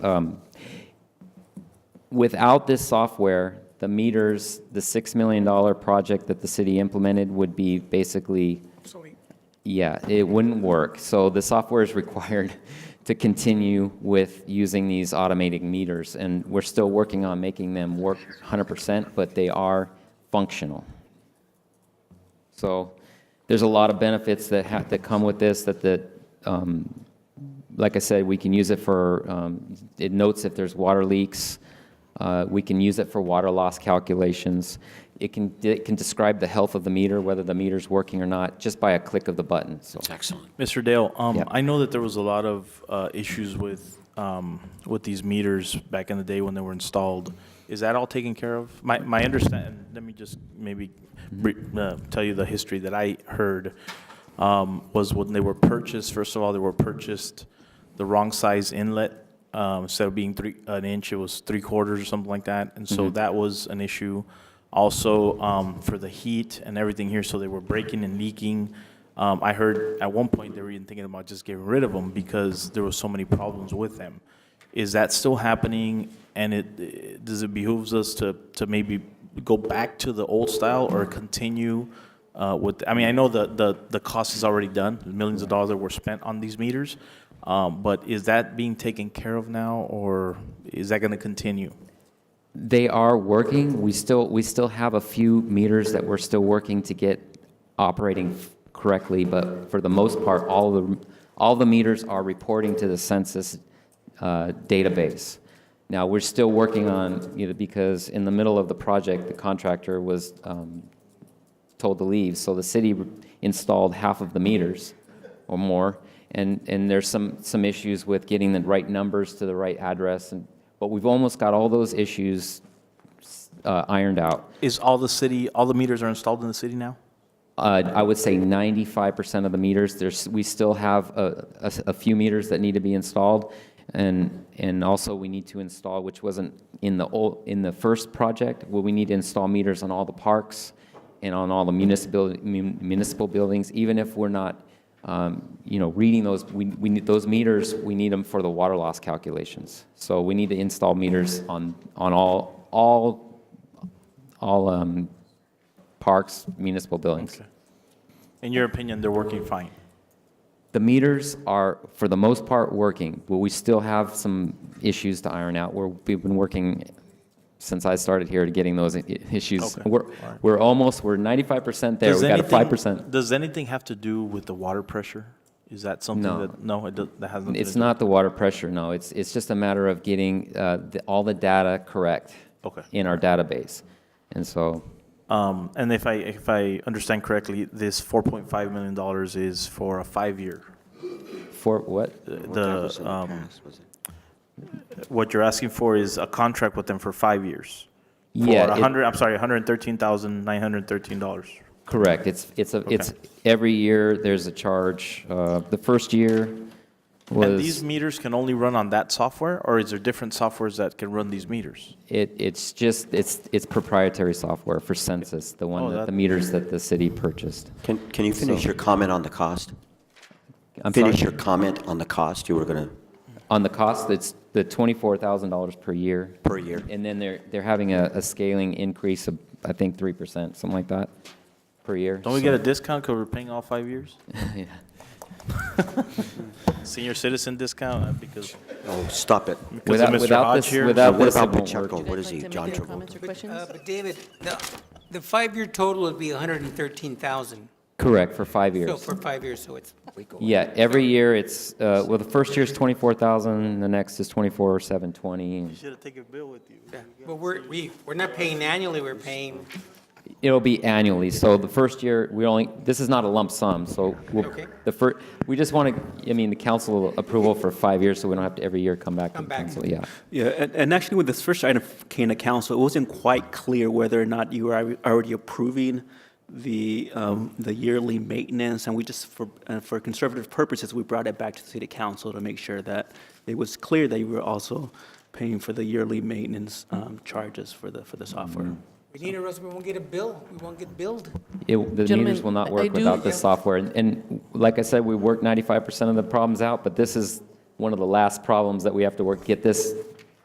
Without this software, the meters, the $6 million project that the city implemented would be basically, yeah, it wouldn't work. So the software is required to continue with using these automated meters, and we're still working on making them work 100%, but they are functional. So there's a lot of benefits that come with this. Like I said, we can use it for. It notes if there's water leaks. We can use it for water loss calculations. It can describe the health of the meter, whether the meter's working or not, just by a click of the button. So. That's excellent. Mr. Dale, Yeah. I know that there was a lot of issues with these meters back in the day when they were installed. Is that all taken care of? My understanding, let me just maybe tell you the history that I heard, was when they were purchased, first of all, they were purchased the wrong size inlet. Instead of being an inch, it was 3/4 or something like that. And so that was an issue. Also, for the heat and everything here, so they were breaking and leaking. I heard at one point they were even thinking about just getting rid of them because there were so many problems with them. Is that still happening? And does it behoove us to maybe go back to the old style or continue with? I mean, I know the cost is already done. Millions of dollars that were spent on these meters. But is that being taken care of now, or is that going to continue? They are working. We still have a few meters that we're still working to get operating correctly, but for the most part, all the meters are reporting to the census database. Now, we're still working on, because in the middle of the project, the contractor was told to leave, so the city installed half of the meters or more. And there's some issues with getting the right numbers to the right address, but we've almost got all those issues ironed out. Is all the meters are installed in the city now? I would say 95% of the meters. We still have a few meters that need to be installed, and also we need to install, which wasn't in the first project. Well, we need to install meters on all the parks and on all the municipal buildings, even if we're not. Reading those, we need those meters. We need them for the water loss calculations. So we need to install meters on all parks, municipal buildings. Okay. In your opinion, they're working fine? The meters are, for the most part, working, but we still have some issues to iron out. We've been working since I started here to getting those issues. Okay. We're 95% there. We've got a 5%. Does anything have to do with the water pressure? Is that something No. that has nothing to It's do? not the water pressure, no. It's just a matter of getting all the data correct Okay. in our database. And so, And if I understand correctly, this $4.5 million is for a 5-year. for what? What you're asking for is a contract with them for 5 years. Yeah, For $113,913. Correct. It's every year there's a charge. The first year And these was, meters can only run on that software, or is there different softwares that can run these meters? it's proprietary software for census, the one the meters that the city purchased. Can you finish your comment on the cost? I'm Finish sorry? your comment on the cost you were going to, On the cost, it's the $24,000 per year. Per year. And then they're having a scaling increase of, I think, 3%, something like that, per year. Don't we get a discount because we're paying all 5 years? Yeah. Senior citizen discount because Oh, stop it. because of Mr. Without Hodge this, here? without What this, it about won't Pacheco? work. What is Would you he, guys John like to make any Travolta? comments or questions? But David, the 5-year total would be 113,000. Correct, for 5 So years. for 5 years, so it's a week away. Yeah, every year it's, well, the first year is 24,000, the next is 24,720. You should have taken Bill with you. Yeah, but we're not paying annually, we're paying, It'll be annually, so the first year, this is not a lump sum, so Okay. we just want to, the council approval for 5 years, so we don't have to every year come back to Come the back. council, yeah. Yeah, and actually when this first item came to council, it wasn't quite clear whether or not you were already approving the yearly maintenance, and we just, for conservative purposes, we brought it back to the city council to make sure that it was clear that you were also paying for the yearly maintenance charges for the software. we need it or else we won't get a bill, we won't get billed. The Gentlemen, meters will not I work do- without this software. And like I said, we worked 95% of the problems out, but this is one of the last problems that we have to get this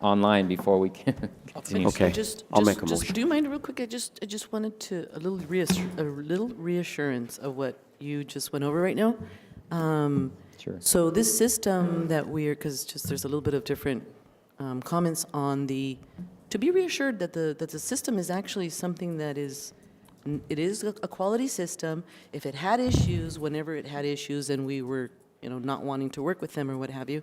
online before we can continue. Okay, I'll make a motion. Do you mind real quick? I just wanted to, a little reassurance of what you just went over right now. Sure. So this system that because just there's a little bit of different comments on to be reassured that the system is actually something that it is a quality system. If it had issues, whenever it had issues and we were, not wanting to work with them or what have you,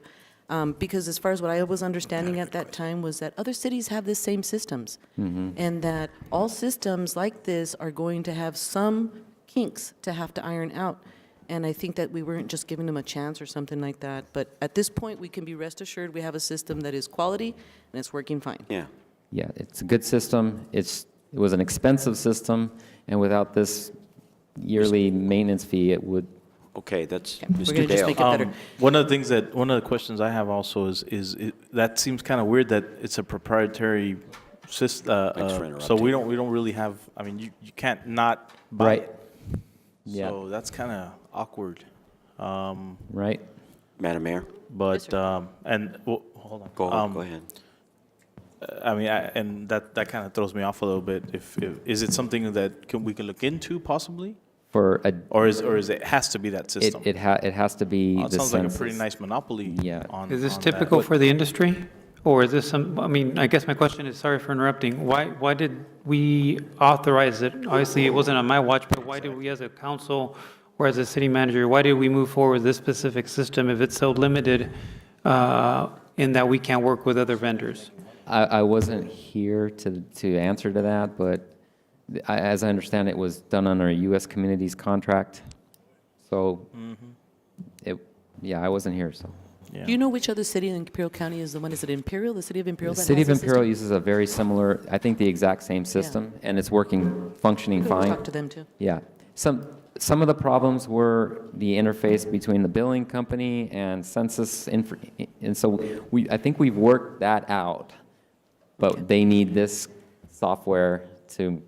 because as far as what I was understanding at that time was that other cities have the same systems. And that all systems like this are going to have some kinks to have to iron out. And I think that we weren't just giving them a chance or something like that. But at this point, we can be rest assured we have a system that is quality and it's working fine. Yeah. Yeah, it's a good system. It was an expensive system, and without this yearly maintenance fee, it would. Okay, that's We're Mr. gonna just Dale. make it better. One of the questions I have also is that seems kind of weird that it's a proprietary system. Thanks for So interrupting. we don't really have, you can't not buy Right. it. Yeah. So that's kind of awkward. Right? Madam Mayor, But, and, well, hold on. go ahead. And that kind of throws me off a little bit. Is it something that we can look into possibly? Or is it has to be that system? It has to be It the sounds like a census. pretty nice monopoly. Yeah. Is this on that. typical for the industry? Or is this I guess my question is, sorry for interrupting, why did we authorize it? Obviously, it wasn't on my watch, but why did we as a council or as a city manager, why did we move forward with this specific system if it's so limited in that we can't work with other vendors? I wasn't here to answer to that, but as I understand, it was done under a U.S. Communities contract. So, I wasn't here, so. Yeah. Do you know which other city in Imperial County is the one? Is it Imperial, the city of Imperial? The that city has of this Imperial system? uses a very similar, I think the exact same system, and it's functioning We'll fine. talk to them too. Yeah. Some of the problems were the interface between the billing company and census, and so I think we've worked that out, but they need this software to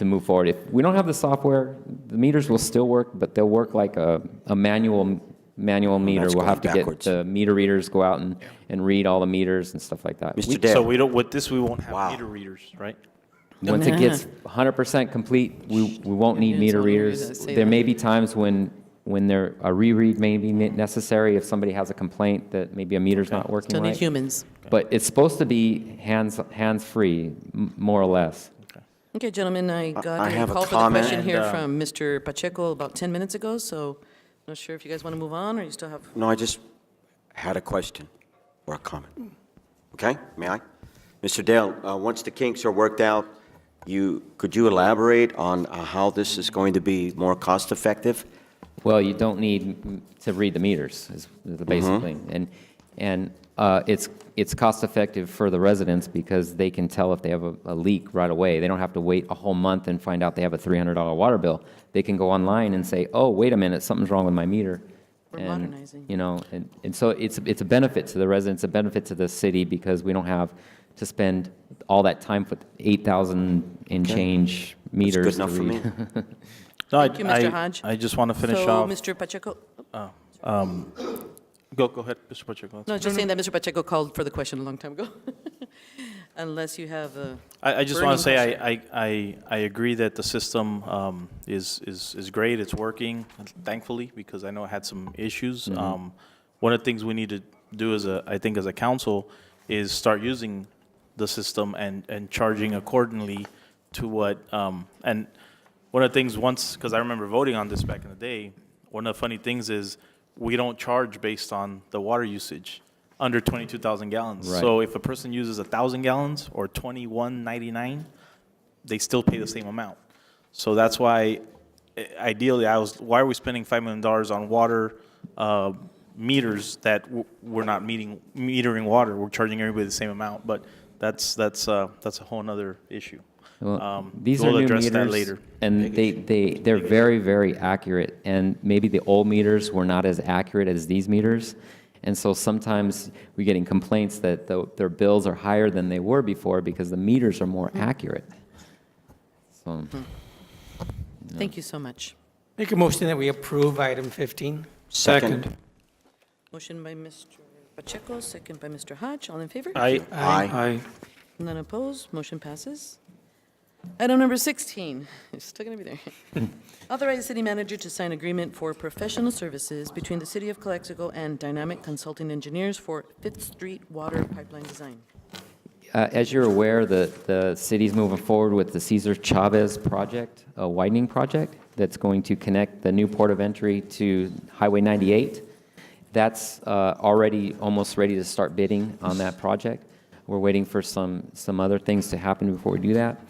move forward. If we don't have the software, the meters will still work, but they'll work like a manual meter. that's We'll have to going get backwards. the meter readers, go out and read all the meters and stuff like that. Mr. Dale. So we won't have Wow. meter readers, right? Once it gets 100% complete, we won't need It's meter only readers. reason I say There that. may be times when a reread may be necessary if somebody has a complaint that maybe a meter's not working Still need right. humans. But it's supposed to be hands-free, more or less. Okay, gentlemen, I got I a have a call for the comment. question here And, from Mr. Pacheco about 10 minutes ago, so not sure if you guys want to move on or you still have. No, I just had a question or a comment. Okay, may I? Mr. Dale, once the kinks are worked out, could you elaborate on how this is going to be more cost-effective? Well, you don't need to read the meters, is the basic thing. And it's cost-effective for the residents because they can tell if they have a leak right away. They don't have to wait a whole month and find out they have a $300 water bill. They can go online and say, oh, wait a minute, something's wrong with my meter. We're And, modernizing. and so it's a benefit to the residents, a benefit to the city because we don't have to spend all that time with 8,000 and change meters good enough to for me. read. No, Thank you, Mr. Hodge. I just want to finish So, off. Mr. Pacheco, Go ahead, Mr. Pacheco. No, just saying that Mr. Pacheco called for the question a long time ago. Unless you have a I just want to burning say I agree that the system is great. It's working, thankfully, because I know I had some issues. One of the things we need to do I think as a council is start using the system and charging accordingly to what and one of the things because I remember voting on this back in the day, one of the funny things is we don't charge based on the water usage under 22,000 gallons. Right. So if a person uses 1,000 gallons or 21.99, they still pay the same amount. So that's why, ideally, why are we spending $5 million on water meters that we're not metering water? We're charging everybody the same amount, but that's a whole nother issue. Well, these we'll are new address meters, that later. and they're very, very accurate. And maybe the old meters were not as accurate as these meters, and so sometimes we're getting complaints that their bills are higher than they were before because the meters are more accurate. So, Thank you so much. Make a motion that we approve item 15. Second. Motion by Mr. Pacheco, second by Mr. Hodge. All in favor? Aye. Aye. None opposed, motion passes. Item number 16, it's still going to be there. Authorize the city manager to sign agreement for professional services between the City of Calexico and Dynamic Consulting Engineers for Fifth Street Water Pipeline Design. as you're aware, the city's moving forward with the Cesar Chavez project, a widening project that's going to connect the new port of entry to Highway 98. That's already almost ready to start bidding on that project. We're waiting for some other things to happen before we do that.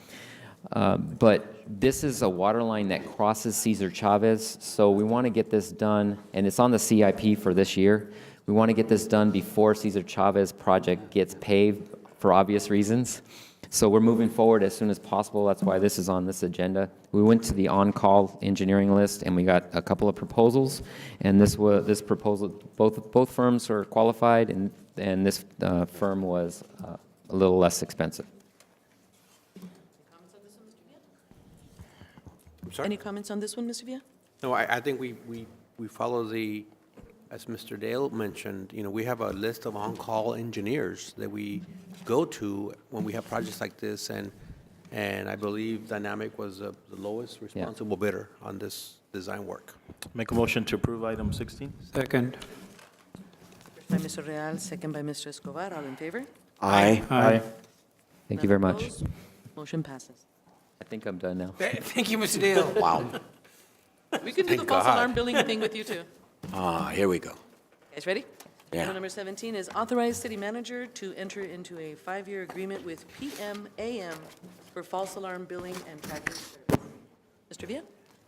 But this is a water line that crosses Cesar Chavez, so we want to get this done, and it's on the CIP for this year. We want to get this done before Cesar Chavez project gets paved for obvious reasons. So we're moving forward as soon as possible. That's why this is on this agenda. We went to the on-call engineering list, and we got a couple of proposals. And this proposal, both firms are qualified, and this firm was a little less expensive. Any comments on this one, Mr. Villa? No, I think we follow the, as Mr. Dale mentioned, we have a list of on-call engineers that we go to when we have projects like this, and I believe Dynamic was the lowest responsible bidder on this design work. Make a motion to approve item 16. Second. First by Mr. Real, second by Mr. Escobar. All in favor? Aye. Aye. Thank you None very much. opposed? Motion passes. I think I'm done now. Thank you, Mr. Dale. Wow. We can do the false alarm billing thing with you, too. Here we go. Guys, ready? Yeah. Item number 17 is authorize city manager to enter into a 5-year agreement with PMAM for false alarm billing and package service. Mr. Villa?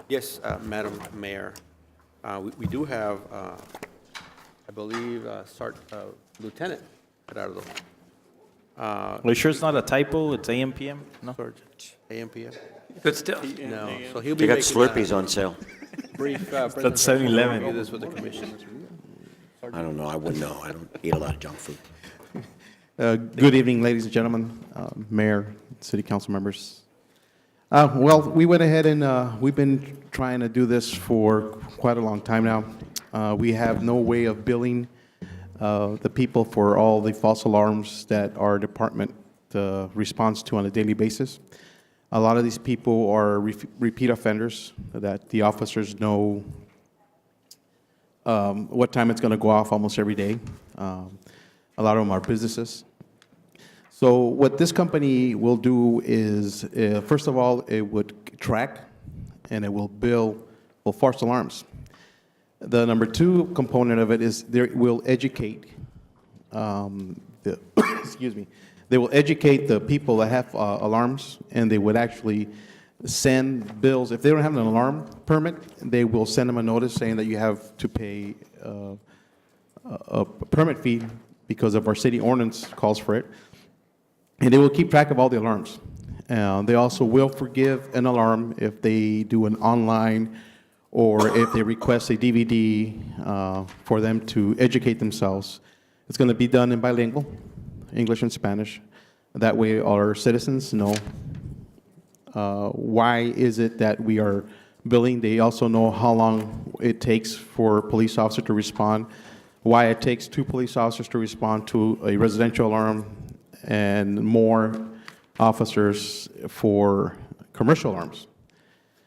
Yes, Madam Mayor, we do have, I believe, Lieutenant Gerardo. Are you sure it's not a typo? It's AM, PM? No? AMPM? But still, No, so he'll They be got making Slurpees on sale. a brief That's presentation. 7-Eleven. Review this with the commission. I don't know, I wouldn't know. I don't eat a lot of junk food. Good evening, ladies and gentlemen, Mayor, City Council members. Well, we went ahead and we've been trying to do this for quite a long time now. We have no way of billing the people for all the false alarms that our department responds to on a daily basis. A lot of these people are repeat offenders that the officers know what time it's going to go off almost every day. A lot of them are businesses. So what this company will do is, first of all, it would track and it will bill for false alarms. The number two component of it is they will educate excuse me, they will educate the people that have alarms, and they would actually send bills. If they don't have an alarm permit, they will send them a notice saying that you have to pay a permit fee because of our city ordinance calls for it. And they will keep track of all the alarms. They also will forgive an alarm if they do an online or if they request a DVD for them to educate themselves. It's going to be done in bilingual, English and Spanish. That way our citizens know why is it that we are billing. They also know how long it takes for a police officer to respond. why it takes 2 police officers to respond to a residential alarm and more officers for commercial alarms.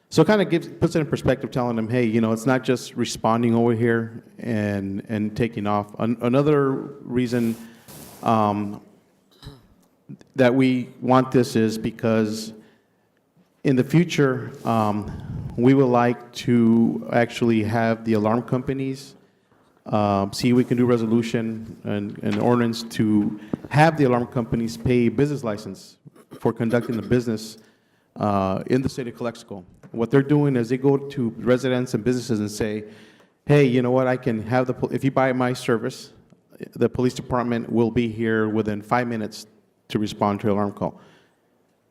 So it kind of puts it in perspective, telling them, hey, you know, it's not just responding over here and taking off. Another reason that we want this is because in the future, we would like to actually have the alarm companies see if we can do resolution and ordinance to have the alarm companies pay business license for conducting the business in the city of Calexico. What they're doing is they go to residents and businesses and say, hey, you know what, I can have if you buy my service, the police department will be here within 5 minutes to respond to an alarm call.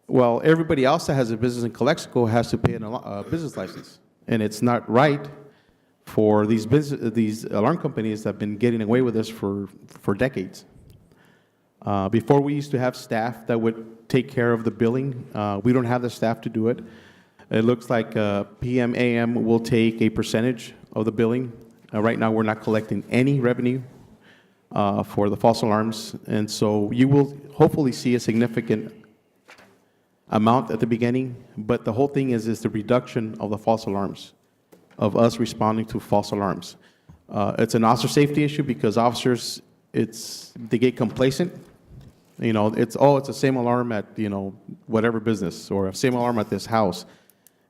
Well, everybody else that has a business in Calexico has to pay a business license. And it's not right for these alarm companies that have been getting away with this for decades. Before, we used to have staff that would take care of the billing. We don't have the staff to do it. It looks like PM, AM will take a percentage of the billing. Right now, we're not collecting any revenue for the false alarms. And so you will hopefully see a significant amount at the beginning, but the whole thing is the reduction of the false alarms, of us responding to false alarms. It's an officer safety issue because officers, they get complacent. You know, it's the same alarm at, you know, whatever business, or same alarm at this house.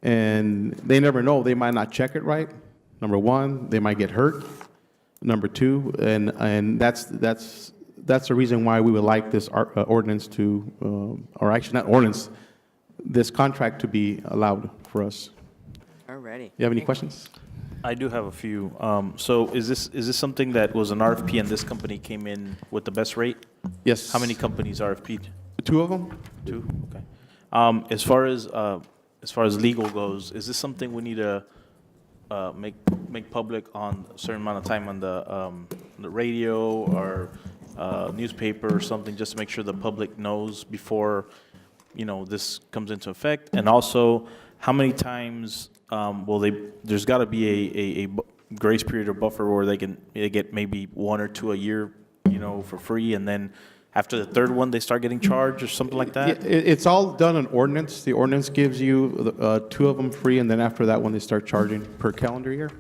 And they never know, they might not check it right. Number one, they might get hurt. Number two, and that's the reason why we would like this ordinance to, or actually not ordinance, this contract to be allowed for us. All righty. You have any questions? I do have a few. So is this something that was an RFP and this company came in with the best rate? Yes. How many companies RFP'd? 2 of them? 2, okay. As far as legal goes, is this something we need to make public on a certain amount of time on the radio or newspaper or something, just to make sure the public knows before, you know, this comes into effect? And also, how many times there's got to be a grace period or buffer where they get maybe 1 or 2 a year, you know, for free, and then after the 3rd one they start getting charged or something like that? It's all done in ordinance. The ordinance gives you 2 of them free, and then after that one they start charging per calendar year.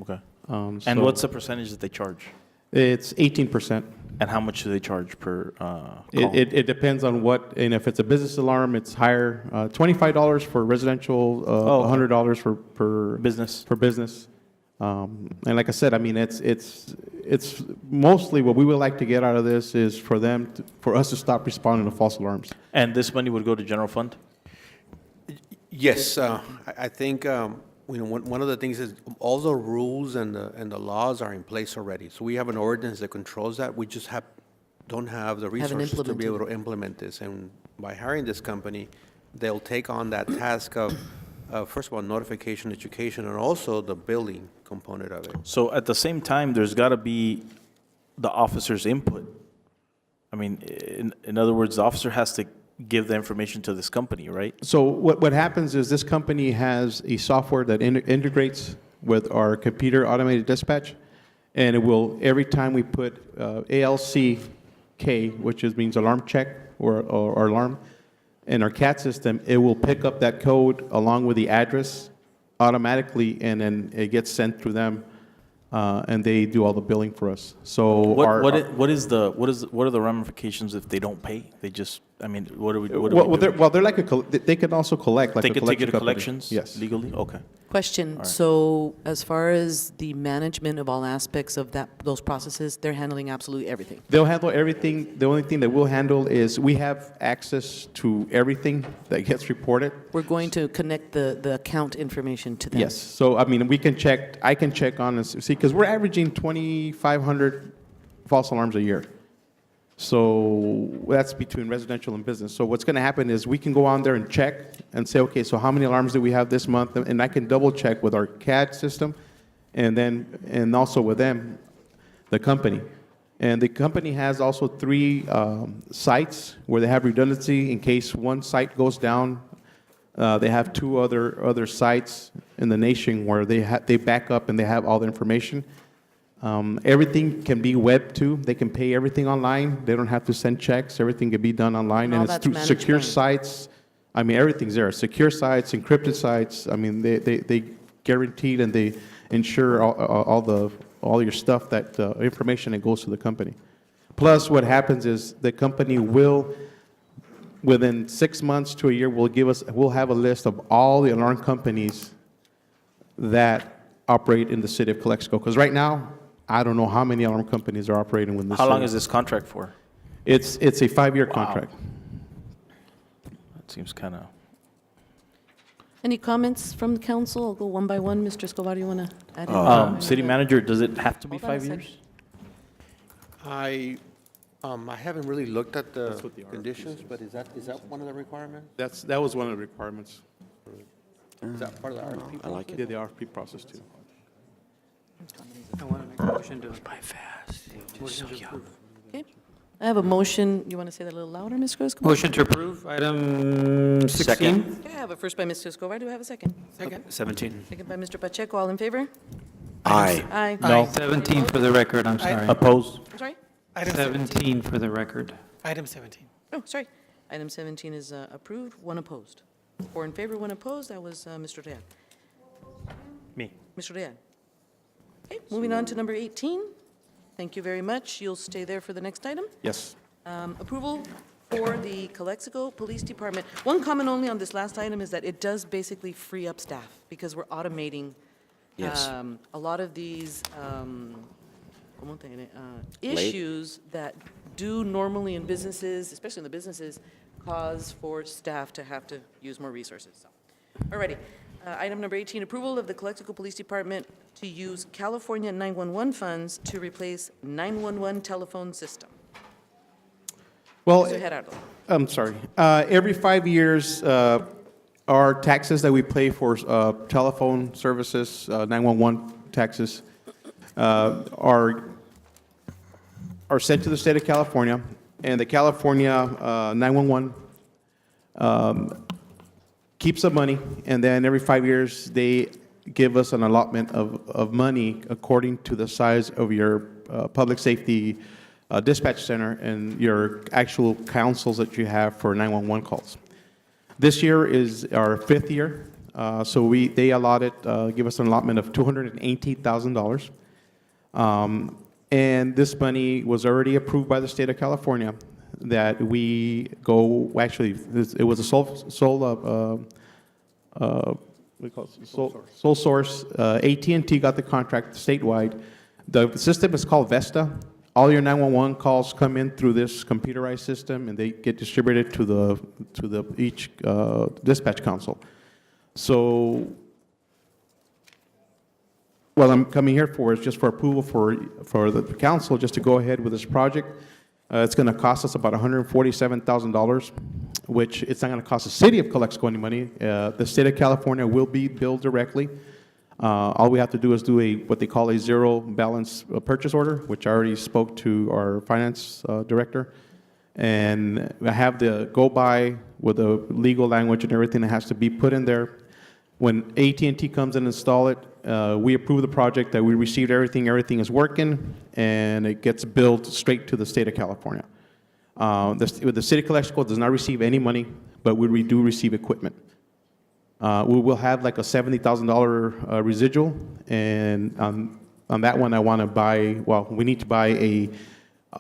Okay. So And what's the percentage that they charge? It's 18%. And how much do they charge per call? It depends on what, and if it's a business alarm, it's higher. $25 for residential, $100 for Business. For business. And like I said, I mean, it's mostly what we would like to get out of this is for us to stop responding to false alarms. And this money would go to general fund? Yes, I think, you know, one of the things is all the rules and the laws are in place already. So we have an ordinance that controls that. We just don't have the resources to be able to implement this. And by hiring this company, they'll take on that task of, first of all, notification, education, and also the billing component of it. So at the same time, there's got to be the officer's input. I mean, in other words, the officer has to give the information to this company, right? So what happens is this company has a software that integrates with our computer automated dispatch, and it will, every time we put ALCK, which means alarm check or alarm, in our CAT system, it will pick up that code along with the address automatically, and then it gets sent through them, and they do all the billing for us. So What are the ramifications if they don't pay? They just, I mean, what do we do? they're like they can also collect like They a can take it to collection company. collections? Yes. Legally? Okay. Question, so as far as the management of all aspects of those processes, they're handling absolutely everything? They'll handle everything. The only thing that we'll handle is we have access to everything that gets reported. We're going to connect the account information to them? Yes. So, I mean, I can check on and see, because we're averaging 2,500 false alarms a year. So that's between residential and business. So what's going to happen is we can go on there and check and say, okay, so how many alarms do we have this month? And I can double check with our CAD system and also with them, the company. And the company has also 3 sites where they have redundancy in case one site goes down. They have 2 other sites in the nation where they back up and they have all the information. Everything can be web too. They can pay everything online. They don't have to send checks. Everything can be done online. And all And it's that's through managed secure by- sites. I mean, everything's there. Secure sites, encrypted sites. I mean, they guaranteed and they ensure all your stuff, that information that goes to the company. Plus, what happens is the company will, within 6 months to a year, we'll have a list of all the alarm companies that operate in the city of Calexico. Because right now, I don't know how many alarm companies are operating with this. How long city. is this contract for? It's a 5-year Wow. contract. That seems kind of. Any comments from the council? I'll go one by one. Mr. Escobar, you want to add in? City manager, does it have to be Hold on a 5 sec. years? I haven't really looked at the what the RFP conditions, but is that one of the requirements? That was one of the requirements. Is that part of the RFP? I like it. Yeah, the RFP process too. I want to make a motion to. Okay. I have a motion. You want to say that a little louder, Mr. Escobar? Motion to approve item 16. Okay, I have a first by Mr. Escobar. Do I have a second? Second. 17. Second by Mr. Pacheco. All in favor? Aye. Aye. No. 17 for the record, I'm sorry. Opposed? I'm sorry? Item 17. 17 for the record. Item 17. Oh, sorry. Item 17 is approved, one opposed. 4 in favor, 1 opposed. That was Mr. Real. Me. Mr. Real. Okay, moving on to number 18. Thank you very much. You'll stay there for the next item. Yes. Approval for the Calexico Police Department. One comment only on this last item is that it does basically free up staff because we're automating Yes. a lot of these issues that do normally in businesses, especially in the businesses, cause for staff to have to use more resources. So, alrighty. Item number 18, approval of the Calexico Police Department to use California 911 funds to replace 911 telephone system. Well, Mr. Gerardo. I'm sorry. Every 5 years, our taxes that we pay for telephone services, 911 taxes, are sent to the state of California, and the California 911 keeps the money, and then every 5 years, they give us an allotment of money according to the size of your public safety dispatch center and your actual councils that you have for 911 calls. This year is our 5th year, so they give us an allotment of $218,000. And this money was already approved by the state of California that we go, actually, it was a sole source. AT&T got the contract statewide. The system is called Vesta. All your 911 calls come in through this computerized system, and they get distributed to each dispatch console. So what I'm coming here for is just for approval for the council, just to go ahead with this project. It's going to cost us about $147,000, which it's not going to cost the city of Calexico any money. The state of California will be billed directly. All we have to do is do what they call a zero balance purchase order, which I already spoke to our finance director. And I have the go by with the legal language and everything that has to be put in there. When AT&T comes and install it, we approve the project, that we received everything is working, and it gets billed straight to the state of California. The city of Calexico does not receive any money, but we do receive equipment. We will have like a $70,000 residual, and on that one, we need to buy a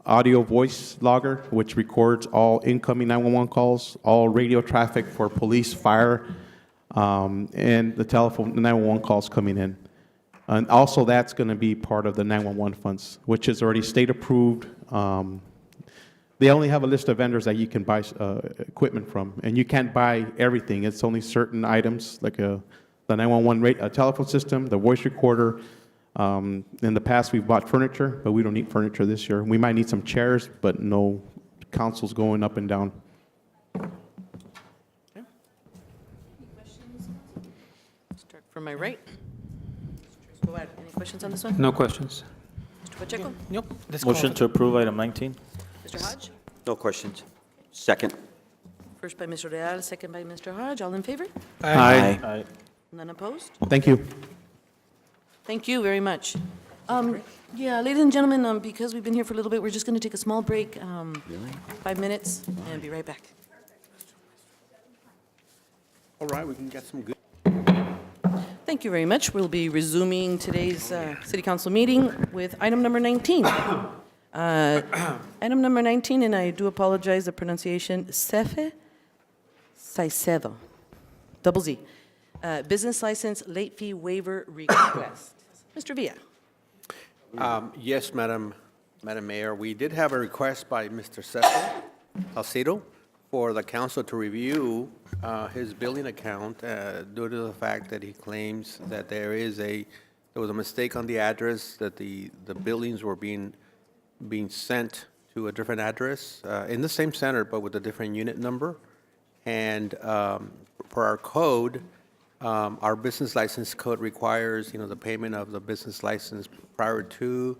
audio voice logger, which records all incoming 911 calls, all radio traffic for police, fire, and the 911 calls coming in. And also, that's going to be part of the 911 funds, which is already state approved. They only have a list of vendors that you can buy equipment from, and you can't buy everything. It's only certain items, like the 911 telephone system, the voice recorder. In the past, we've bought furniture, but we don't need furniture this year. We might need some chairs, but no consoles going up and down. Start from my right. Mr. Escobar, any questions on this one? No questions. Mr. Pacheco? Nope. Let's call Motion for- to approve item 19? Mr. Hodge? No questions. Second. First by Mr. Real, second by Mr. Hodge. All in favor? Aye. None opposed? Thank you. Thank you very much. Yeah, ladies and gentlemen, because we've been here for a little bit, we're just going to take a small break, 5 minutes, and be right back. All right, we can get some good. Thank you very much. We'll be resuming today's City Council meeting with item number 19. Item number 19, and I do apologize, the pronunciation, Cefe Saicedo, double Z. Business license late fee waiver request. Mr. Villa. Yes, Madam Mayor, we did have a request by Mr. Cesar Salcido for the council to review his billing account due to the fact that he claims that there was a mistake on the address, that the billings were being sent to a different address in the same center, but with a different unit number. And per our code, our business license code requires, the payment of the business license prior to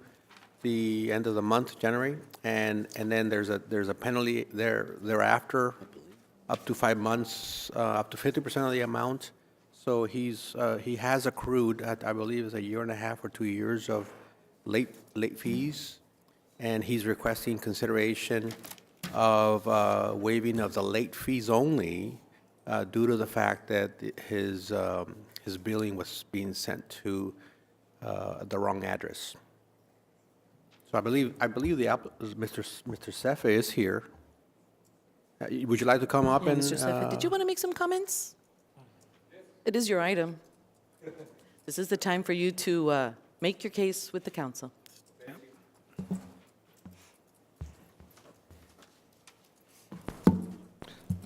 the end of the month, January, and then there's a penalty thereafter, up to 5 months, up to 50% of the amount. So he has accrued, I believe, it's a year and a half or 2 years of late fees, and he's requesting consideration of waiving of the late fees only due to the fact that his billing was being sent to the wrong address. So I believe Mr. Cefe is here. Would you like to come up Yeah, and? Mr. Cefe, did you want to make some comments? It is your item. This is the time for you to make your case with the council.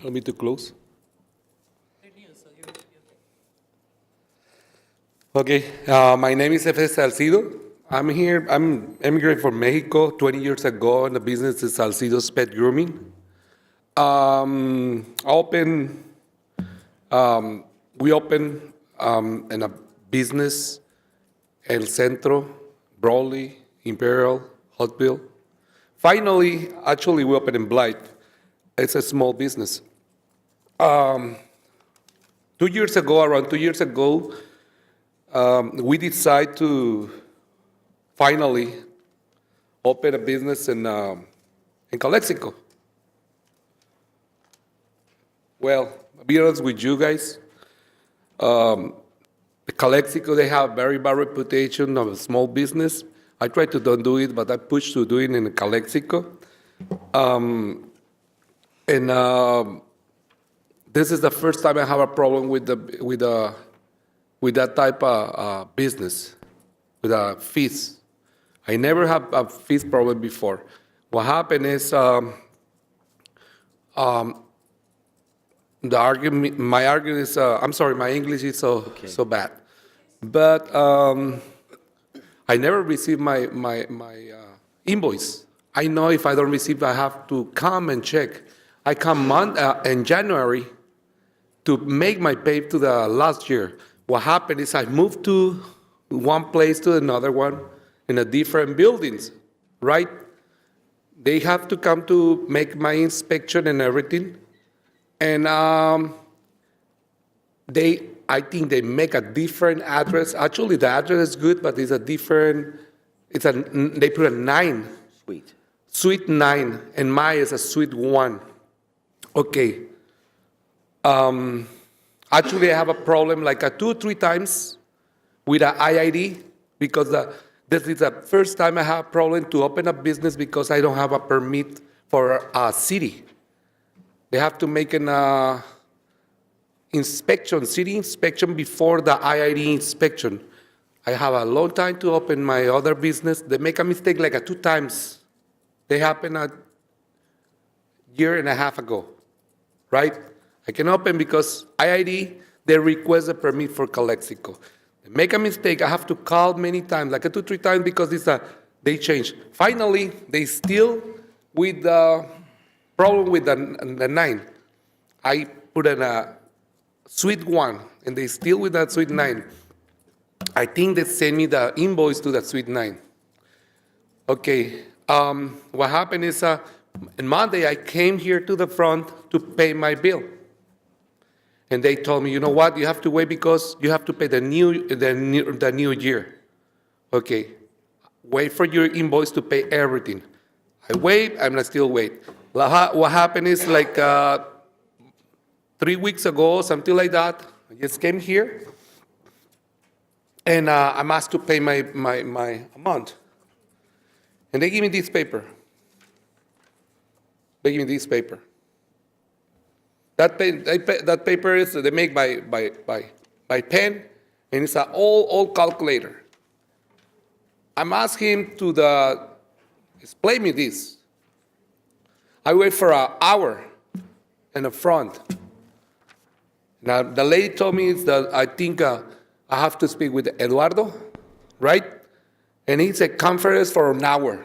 Want me to close? Okay, my name is F. Salcido. I'm immigrated from Mexico 20 years ago, and the business is Salcido's Pet Grooming. We opened in a business, El Centro, Broadly, Imperial, Hotville. Finally, actually, we opened in Blythe. It's a small business. Around 2 years ago, we decided to finally open a business in Calexico. Well, I'll be honest with you guys, Calexico, they have a very bad reputation of a small business. I tried to don't do it, but I pushed to do it in Calexico. This is the first time I have a problem with that type of business, with fees. I never had a fees problem before. What happened is my argument is, I'm sorry, my English is so bad. But I never received my invoice. I know if I don't receive, I have to come and check. I come in January to make my pay to the last year. What happened is I moved to one place to another one in a different buildings, right? They have to come to make my inspection and everything. And I think they make a different address. Actually, the address is good, but it's a different, they put a 9. Suite 9, and mine is a suite 1. Okay. Actually, I have a problem like 2 or 3 times with an IID because this is the first time I have a problem to open a business because I don't have a permit for a city. They have to make an city inspection before the IID inspection. I have a long time to open my other business. They make a mistake like 2 times. They happened a year and a half ago, right? I can open because IID, they request a permit for Calexico. They make a mistake, I have to call many times, like 2 or 3 times because they change. Finally, they still with the problem with the 9. I put in a suite 1, and they still with that suite 9. I think they send me the invoice to that suite 9. Okay, what happened is on Monday, I came here to the front to pay my bill. And they told me, you know what, you have to wait because you have to pay the new year. Okay, wait for your invoice to pay everything. I wait, I still wait. What happened is like 3 weeks ago, something like that, I just came here, and I'm asked to pay my amount. And they give me this paper. They give me this paper. That paper is they make by pen, and it's an old calculator. I'm asking him to explain me this. I wait for an hour in the front. Now, the lady told me that I think I have to speak with Eduardo, right? And it's a conference for an hour.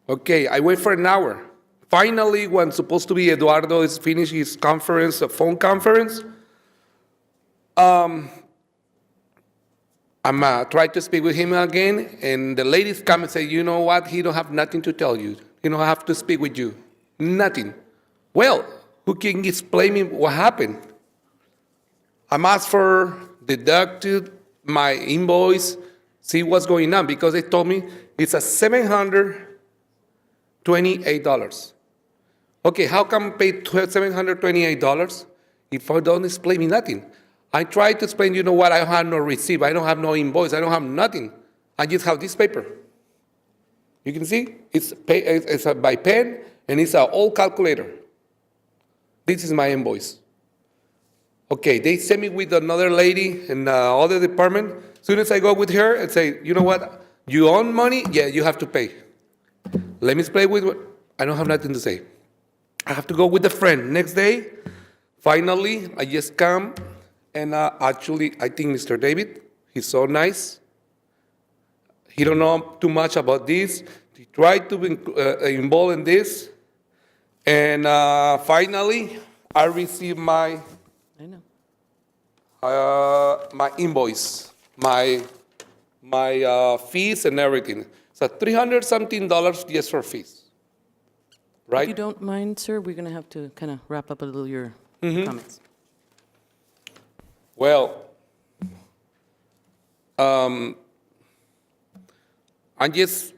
Okay, I wait for an hour. Finally, when supposed to be Eduardo is finished his conference, a phone conference, I'm trying to speak with him again, and the ladies come and say, you know what, he don't have nothing to tell you. He don't have to speak with you. Nothing. Well, who can explain me what happened? I'm asked for deducted my invoice, see what's going on, because they told me it's a $728. Okay, how come I pay $728 if I don't explain me nothing? I tried to explain, you know what, I don't have no receipt, I don't have no invoice, I don't have nothing. I just have this paper. You can see, it's by pen, and it's an old calculator. This is my invoice. Okay, they sent me with another lady in other department. As soon as I go with her and say, you know what, you own money? Yeah, you have to pay. Let me explain with what, I don't have nothing to say. I have to go with a friend. Next day, finally, I just come, and actually, I think Mr. David, he's so nice. He don't know too much about this. He tried to be involved in this. And finally, I received my my invoice, my fees and everything. So $300-something just for fees. Right? If you don't mind, sir, we're going to have to kind of wrap up a little your comments. Well, I just,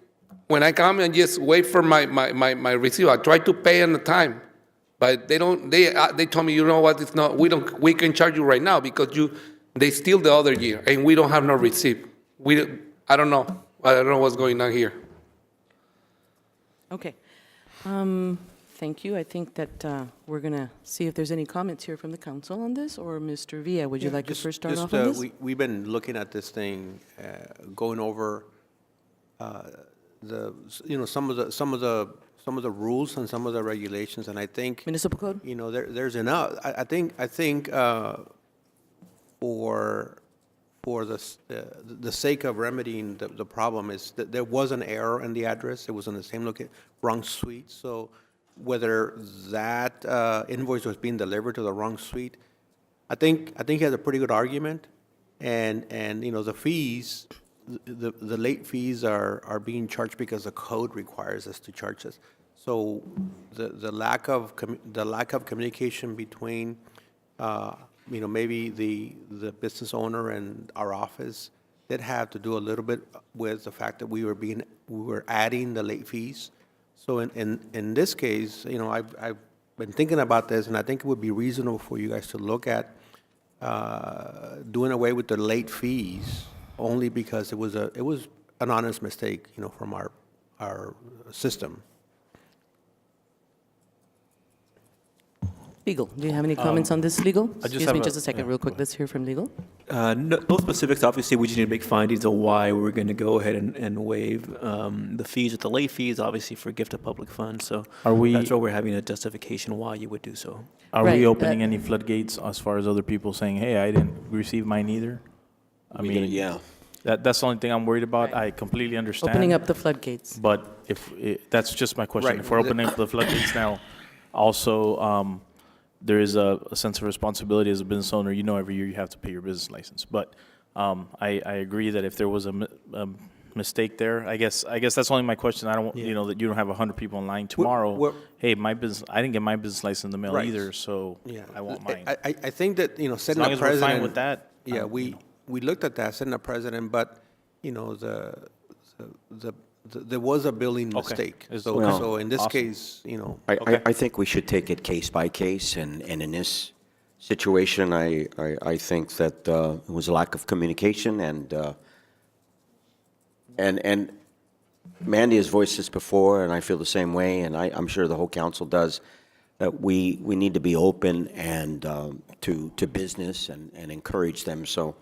when I come and just wait for my receipt, I try to pay on the time, but they don't. They told me, you know what? It's not. We can charge you right now because they steal the other year, and we don't have no receipt. I don't know. I don't know what's going on here. Okay. Thank you. I think that we're going to see if there's any comments here from the council on this, or Mr. Villa, would you like to first start off on this? We've been looking at this thing, going over some of the rules and some of the regulations, and I think Municipal code? there's enough. I think for the sake of remedying the problem is that there was an error in the address. It was on the same wrong suite. So whether that invoice was being delivered to the wrong suite, I think he has a pretty good argument. And the fees, the late fees are being charged because the code requires us to charge this. So the lack of communication between maybe the business owner and our office did have to do a little bit with the fact that we were adding the late fees. So in this case, I've been thinking about this, and I think it would be reasonable for you guys to look at doing away with the late fees, only because it was an honest mistake, from our system. Legal, do you have any comments on this, legal? Excuse me have just a second, real quick. Let's hear from legal. No specifics. Obviously, we just need to make findings of why we're going to go ahead and waive the fees with the late fees, obviously for gift of public funds. So that's why we're having a justification why you would do so. Are Right, we opening any floodgates as far as other people saying, hey, I didn't receive mine either? I mean, yeah. that's the only thing I'm worried about. I completely understand. Opening up the floodgates. But that's just my question. Right. If we're opening up the floodgates now, also, there is a sense of responsibility as a business owner. Every year you have to pay your business license. But I agree that if there was a mistake there, I guess that's only my question. I don't want, that you don't have 100 people in line tomorrow. Hey, my business, I didn't get my business license in the mail Right. either, so Yeah. I want mine. I think that, As setting long a as we're precedent. fine with that. Yeah, we looked at that, setting a precedent, but you know, there was a billing Okay. mistake. It's- So, Well, so in this awesome. case, you know, I think we should take it case by case, and in this situation, I think that it was a lack of communication, and Mandy has voiced this before, and I feel the same way, and I'm sure the whole council does, that we need to be open and to business and encourage them. So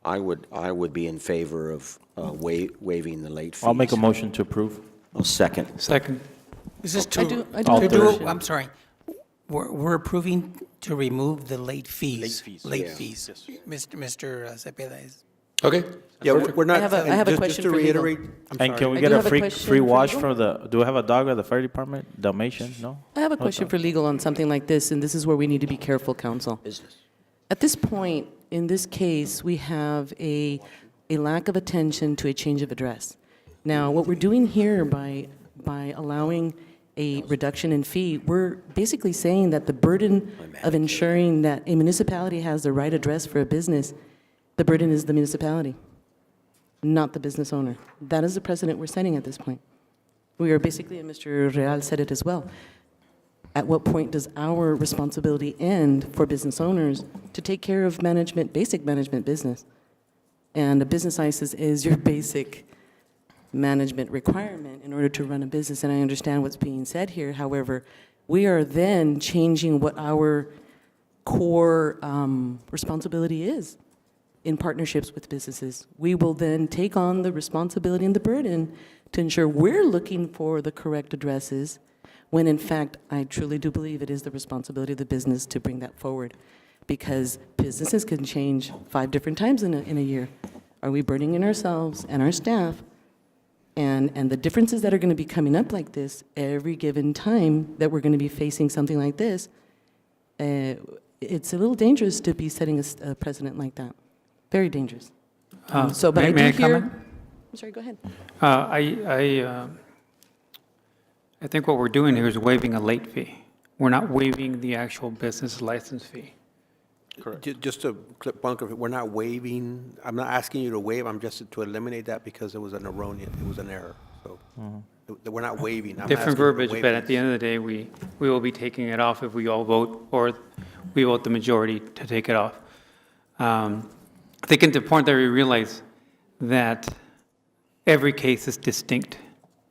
I would be in favor of waiving the late fees. I'll make a motion to approve. I'll second. Second. Is this I to, do to have a do, question. I'm sorry, we're approving to remove the late fees. Late fees. Late Yeah. fees. Mr. Cepeda is. Okay. yeah, we're not. I have a and just question to for legal. reiterate, I'm And can sorry. we I get do a have a free question free for wash legal. for the? Do we have a dog at the fire department? Dalmatian? No. I have a question for legal on something like this, and this is where we need to be careful, counsel. Business. At this point, in this case, we have a lack of attention to a change of address. Now, what we're doing here by allowing a reduction in fee, we're basically saying that the burden of ensuring that a municipality has the right address for a business, the burden is the municipality, not the business owner. That is the precedent we're setting at this point. We are basically, and Mr. Real said it as well, at what point does our responsibility end for business owners to take care of management, basic management business? And a business license is your basic management requirement in order to run a business. And I understand what's being said here. However, we are then changing what our core responsibility is in partnerships with businesses. We will then take on the responsibility and the burden to ensure we're looking for the correct addresses, when in fact, I truly do believe it is the responsibility of the business to bring that forward, because businesses can change 5 different times in a year. Are we burdening in ourselves and our staff? And the differences that are going to be coming up like this every given time that we're going to be facing something like this, it's a little dangerous to be setting a precedent like that. Very dangerous. But I may I do hear. comment? I'm sorry, go ahead. I think what we're doing here is waiving a late fee. We're not waiving the actual business license fee. Just to clip bunker, we're not waiving, I'm not asking you to waive, I'm just to eliminate that because it was an erroneous, it was an error. So we're not waiving. I'm Different asking for verbiage, but at the end of the day, we will be taking it off if we all vote, or we vote the majority to take it off. I think it's important that we realize that every case is distinct,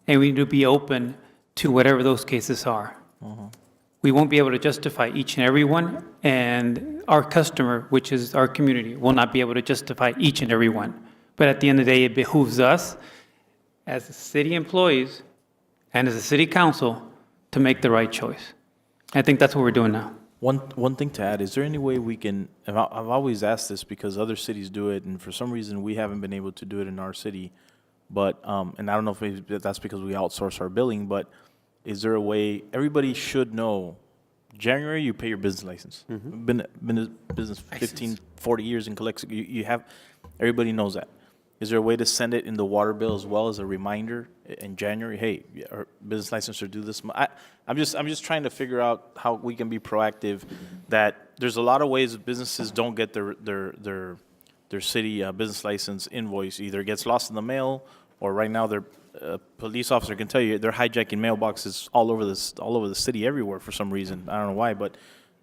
and we need to be open to whatever those cases are. We won't be able to justify each and every one, and our customer, which is our community, will not be able to justify each and every one. But at the end of the day, it behooves us as city employees and as a city council to make the right choice. I think that's what we're doing now. One thing to add, is there any way we can, and I've always asked this because other cities do it, and for some reason, we haven't been able to do it in our city, but, and I don't know if maybe that's because we outsource our billing, but is there a way, everybody should know, January, you pay your business license. Been in business 15, 40 years in Calexico, you have, everybody knows that. Is there a way to send it in the water bill as well as a reminder in January? Hey, our business license should do this. I'm just trying to figure out how we can be proactive. That there's a lot of ways that businesses don't get their city business license invoice. Either it gets lost in the mail, or right now their police officer can tell you they're hijacking mailboxes all over the city everywhere for some reason. I don't know why, but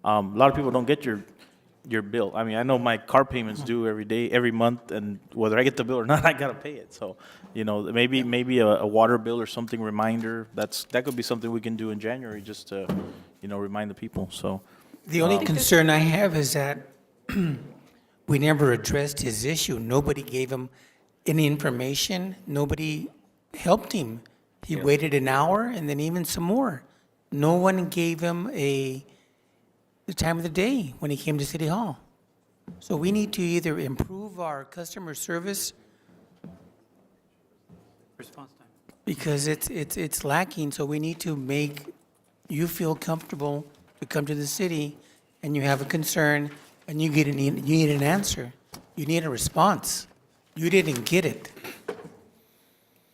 a lot of people don't get your bill. I mean, I know my car payment's due every day, every month, and whether I get the bill or not, I gotta pay it. So, maybe a water bill or something reminder. That could be something we can do in January, just to, remind the people. So, The only concern I have is that we never addressed his issue. Nobody gave him any information. Nobody helped him. He waited an hour and then even some more. No one gave him the time of the day when he came to City Hall. So we need to either improve our customer service Response time. because it's lacking, so we need to make you feel comfortable to come to the city and you have a concern and you need an answer. You need a response. You didn't get it.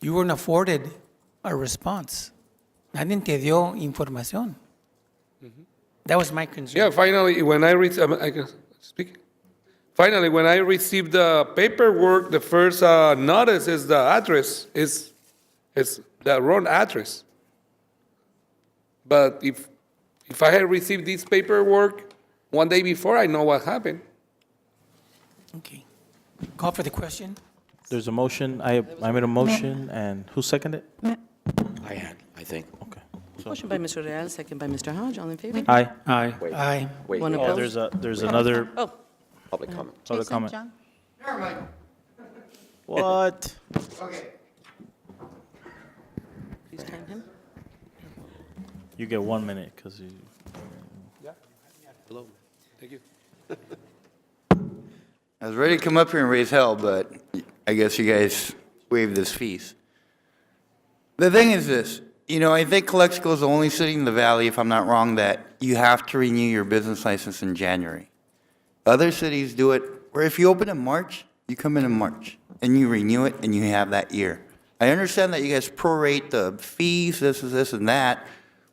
You weren't afforded a response. Nadie te dio información. That was my concern. Yeah, finally, when I read, I can speak. Finally, when I received the paperwork, the first notice is the address, is the wrong address. But if I had received this paperwork one day before, I know what happened. Okay. Call for the question? There's a motion, I made a motion, and who seconded it? I think. Okay. Motion by Mr. Real, second by Mr. Hodge. All in favor? Aye. Aye. Aye. Wait, One Oh, opposed? there's another Oh, public comment. other Jason, comment. John? What? please time him. You get 1 minute, because you... Hello, thank you. I was ready to come up here and raise hell, but I guess you guys waived this fees. The thing is this, I think Calexico is the only city in the valley, if I'm not wrong, that you have to renew your business license in January. Other cities do it where if you open in March, you come in March, and you renew it, and you have that year. I understand that you guys prorate the fees, this and that,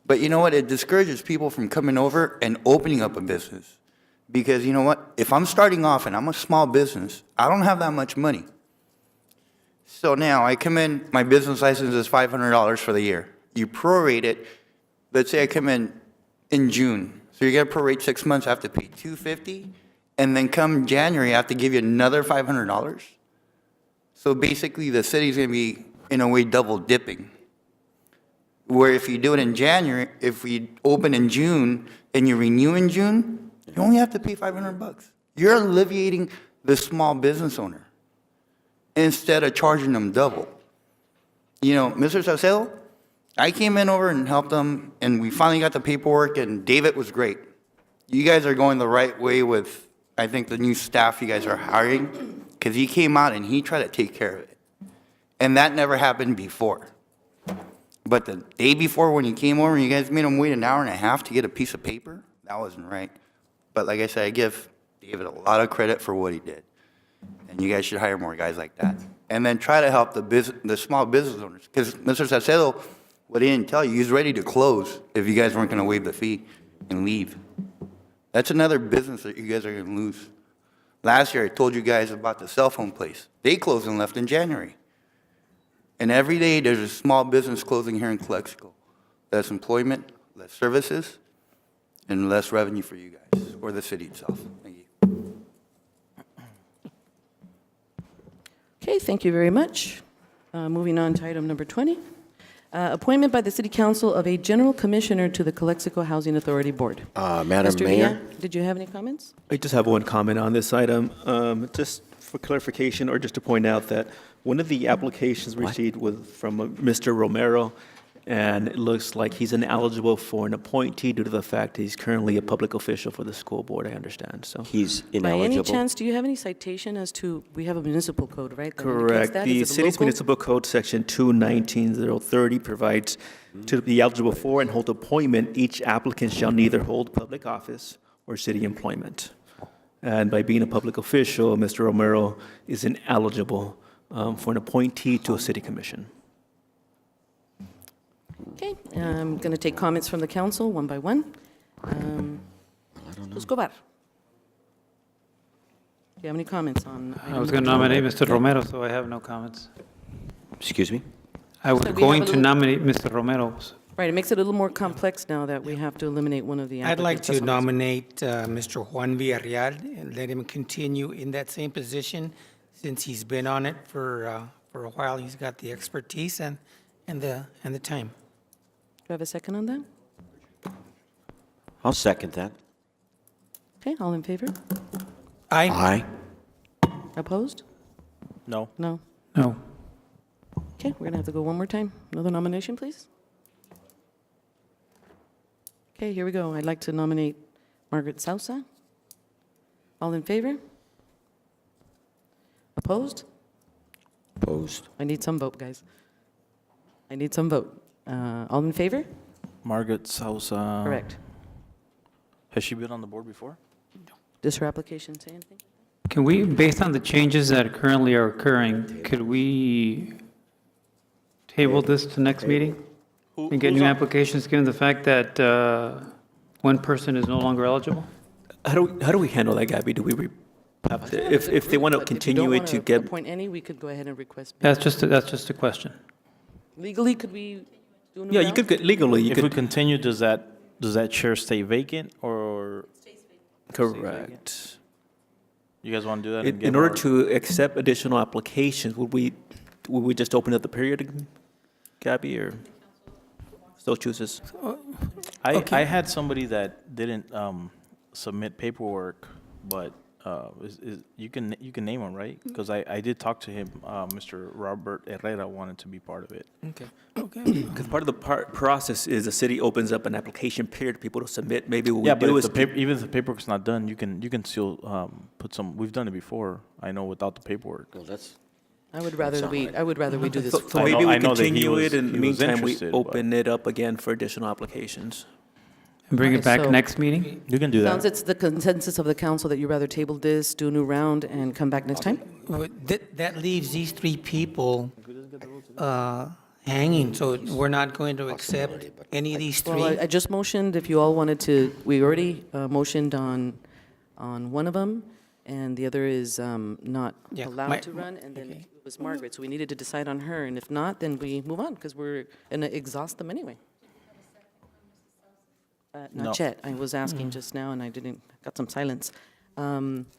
but you know what? It discourages people from coming over and opening up a business. Because you know what? If I'm starting off and I'm a small business, I don't have that much money. So now I come in, my business license is $500 for the year. You prorate it, let's say I come in June. So you're gonna prorate 6 months, I have to pay $250, and then come January, I have to give you another $500. So basically the city's gonna be, in a way, double dipping. Where if you do it in January, if we open in June and you renew in June, you only have to pay $500. You're alleviating the small business owner instead of charging them double. Mr. Salcedo, I came in over and helped them, and we finally got the paperwork, and David was great. You guys are going the right way with, I think, the new staff you guys are hiring, because he came out and he tried to take care of it. And that never happened before. But the day before when he came over, you guys made him wait an hour and a half to get a piece of paper? That wasn't right. But like I said, I give David a lot of credit for what he did. And you guys should hire more guys like that. And then try to help the small business owners. Because Mr. Salcedo, what he didn't tell you, he's ready to close if you guys weren't going to waive the fee and leave. That's another business that you guys are going to lose. Last year, I told you guys about the cell phone place. They closed and left in January. And every day, there's a small business closing here in Calexico. Less employment, less services, and less revenue for you guys, or the city itself. Thank you. Okay, thank you very much. Moving on to item number 20. Appointment by the City Council of a General Commissioner to the Calexico Housing Authority Board. Madam Mr. Mayor? Villa, did you have any comments? I just have one comment on this item. Just for clarification, or just to point out that one of the applications received from Mr. Romero, and it looks like he's ineligible for an appointee due to the fact that he's currently a public official for the school board, I understand, so. He's By any ineligible. chance, do you have any citation as to, we have a municipal code, right? that indicates Correct. that? The Is it city's local? municipal code, section 219-030, provides to be eligible for and hold appointment, each applicant shall neither hold public office or city employment. And by being a public official, Mr. Romero is ineligible for an appointee to a city commission. Okay, I'm going to take comments from the council one by one. Escobar. Do you have any comments on? I was going to nominate Mr. Romero, so I have no comments. Excuse me? I was So we have going a to little- nominate Mr. Romero. Right, it makes it a little more complex now that we have to eliminate one of the I'd like applicants. to That's all. nominate Mr. Juan Villarreal and let him continue in that same position since he's been on it for a while. He's got the expertise and the time. Do I have a second on that? I'll second that. Okay, all in favor? Aye. Aye. Opposed? No. No. No. Okay, we're going to have to go one more time. Another nomination, please. Okay, here we go. I'd like to nominate Margaret Sousa. All in favor? Opposed? Opposed. I need some vote, guys. I need some vote. All in favor? Margaret Sousa. Correct. Has she been on the board before? Does her application say anything? Can we, based on the changes that currently are occurring, could we table this to next meeting? And get new applications, given the fact that one person is no longer eligible? How do we handle that, Gabby? Do we If they want to But if you don't continue it wanna to get, appoint any, we could go ahead and request. That's just a question. Legally, could we do a new yeah, you round? could get legally, you If we could, continue, does that chair stay vacant, or correct. you guys want to do that? and In get order more- to accept additional applications, would we just open up the period, Gabby, or still chooses? I had somebody that didn't submit paperwork, but you can name him, right? Because I did talk to him. Mr. Robert Herrera wanted to be part of it. Okay. Because part of the process is the city opens up an application period for people to submit. Maybe what Yeah, we but do if is, even if the paperwork's not done, you can still put some. We've done it before. I know without the paperwork. Well, that's, I would rather we do this. so I maybe know- we I know that he continue was- it, in the he was meantime, we interested, but- open it up again for additional applications. And bring it Okay, back so- next meeting? You can do Sounds that. it's the consensus of the council that you'd rather table this, do a new round, and come back next time? Well, that leaves these three people hanging, so we're not going to accept any of these Well, I three? just motioned, if you all wanted to, we already motioned on one of them, and the other is not Yeah, allowed to run, and then okay. it was Margaret, so we needed to decide on her, and if not, then we move on, because we're going to exhaust them anyway. No. Not yet, I was asking just now, and I got some silence.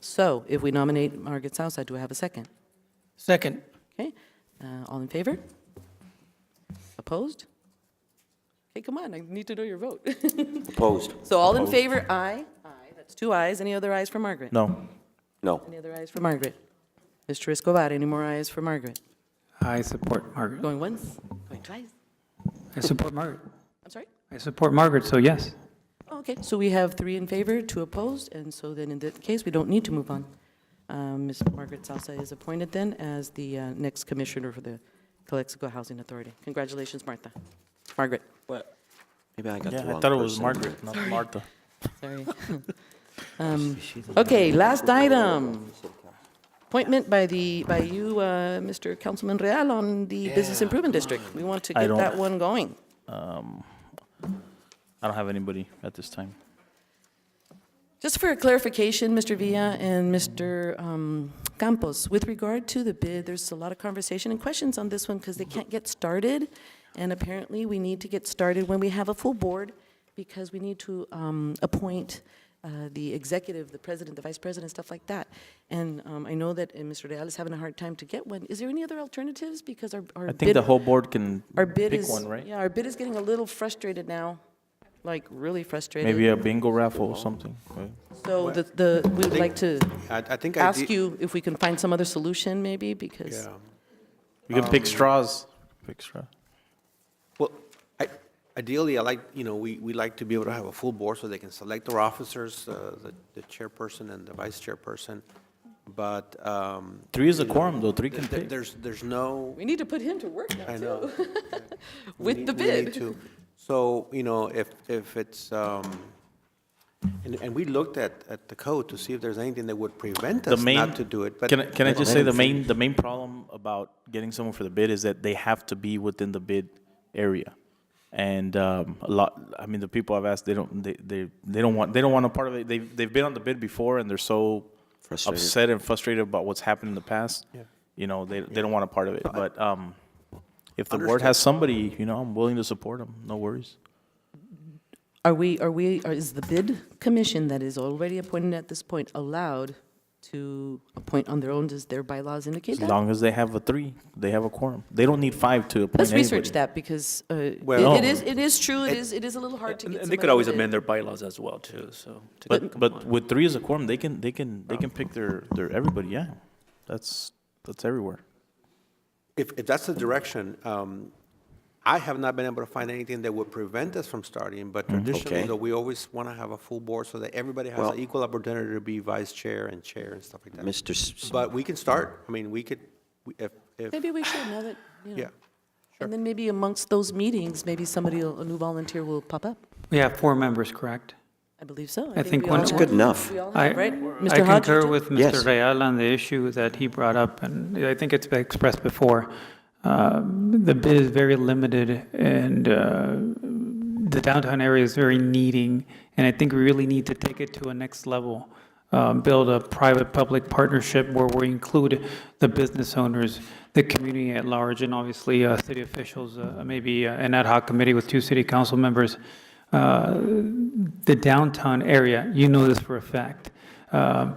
So, if we nominate Margaret Southside, do I have a second? Second. Okay, all in favor? Opposed? Okay, come on, I need to know your vote. opposed? So all in favor, aye. Aye, that's two ayes. Any other ayes for Margaret? No. No. Any other ayes for Margaret? Mr. Escobar, any more ayes for Margaret? I support Margaret. Going once, going twice? I support Margaret. I'm sorry? I support Margaret, so yes. Okay, so we have 3 in favor, 2 opposed, and so then in that case, we don't need to move on. Ms. Margaret Salsa is appointed then as the next commissioner for the Calexico Housing Authority. Congratulations, Martha. Margaret, Maybe I got the Yeah, wrong I thought it was person. Margaret, not Martha. sorry. Okay, last item. Appointment by you, Mr. Councilman Real, on the Business Improvement District. We want to I get don't- that one going. I don't have anybody at this time. Just for a clarification, Mr. Villa and Mr. Campos, with regard to the bid, there's a lot of conversation and questions on this one because they can't get started. And apparently, we need to get started when we have a full board because we need to appoint the executive, the president, the vice president, stuff like that. And I know that Mr. Real is having a hard time to get one. Is there any other alternatives? Because our I bid, think the whole board can our bid pick is, one, right? yeah, our bid is getting a little frustrated now, like really frustrated. Maybe a bingo raffle or something. Right? So we would like to I think ask you if we can find some other solution maybe, because, Yeah. You can pick straws. Pick straw. Well, ideally, I like, we like to be able to have a full board so they can select their officers, the chairperson and the vice chairperson. But, 3 is a quorum, though. 3 can pick. there's no, we need to put him to work now I too, know. with the we need bid. to. So, if it's, and we looked at the code to see if there's anything that would prevent The us main- not to do it, but. Can I just say the main problem about getting someone for the bid is that they have to be within the bid area. And the people I've asked, they don't want a part of it. They've been on the bid before and they're so Frustrated. upset and frustrated about what's happened in the past. They don't want a part of it. But if the board has somebody, I'm willing to support them. No worries. Is the bid commission that is already appointed at this point allowed to appoint on their own? Does their bylaws indicate As that? long as they have a 3, they have a quorum. They don't need 5 to appoint Let's anybody. research that because Well- it is true, it is a little hard to get And somebody. they could always with it. amend their bylaws as well, too, so. But with 3 as a quorum, they can pick their everybody. Yeah, that's everywhere. If that's the direction, I have not been able to find anything that would prevent us from starting, but traditionally, Okay. though, we always want to have a full board so that everybody has Well- an equal opportunity to be vice chair and stuff like that. Mr. But we can start, we could, if, Maybe we should, now that, yeah. And then maybe amongst those meetings, maybe a new volunteer will pop up. We have 4 members, correct? I believe so. I think we all once- have- That's good enough. We all I have, right? I Mr. Hodge, you concur too? with Yes. Mr. Real on the issue that he brought up, and I think it's been expressed before. The bid is very limited, and the downtown area is very needing, and I think we really need to take it to a next level. build a private-public partnership where we include the business owners, the community at large, and obviously city officials, maybe an ad hoc committee with 2 city council members. The downtown area, you know this for a fact. And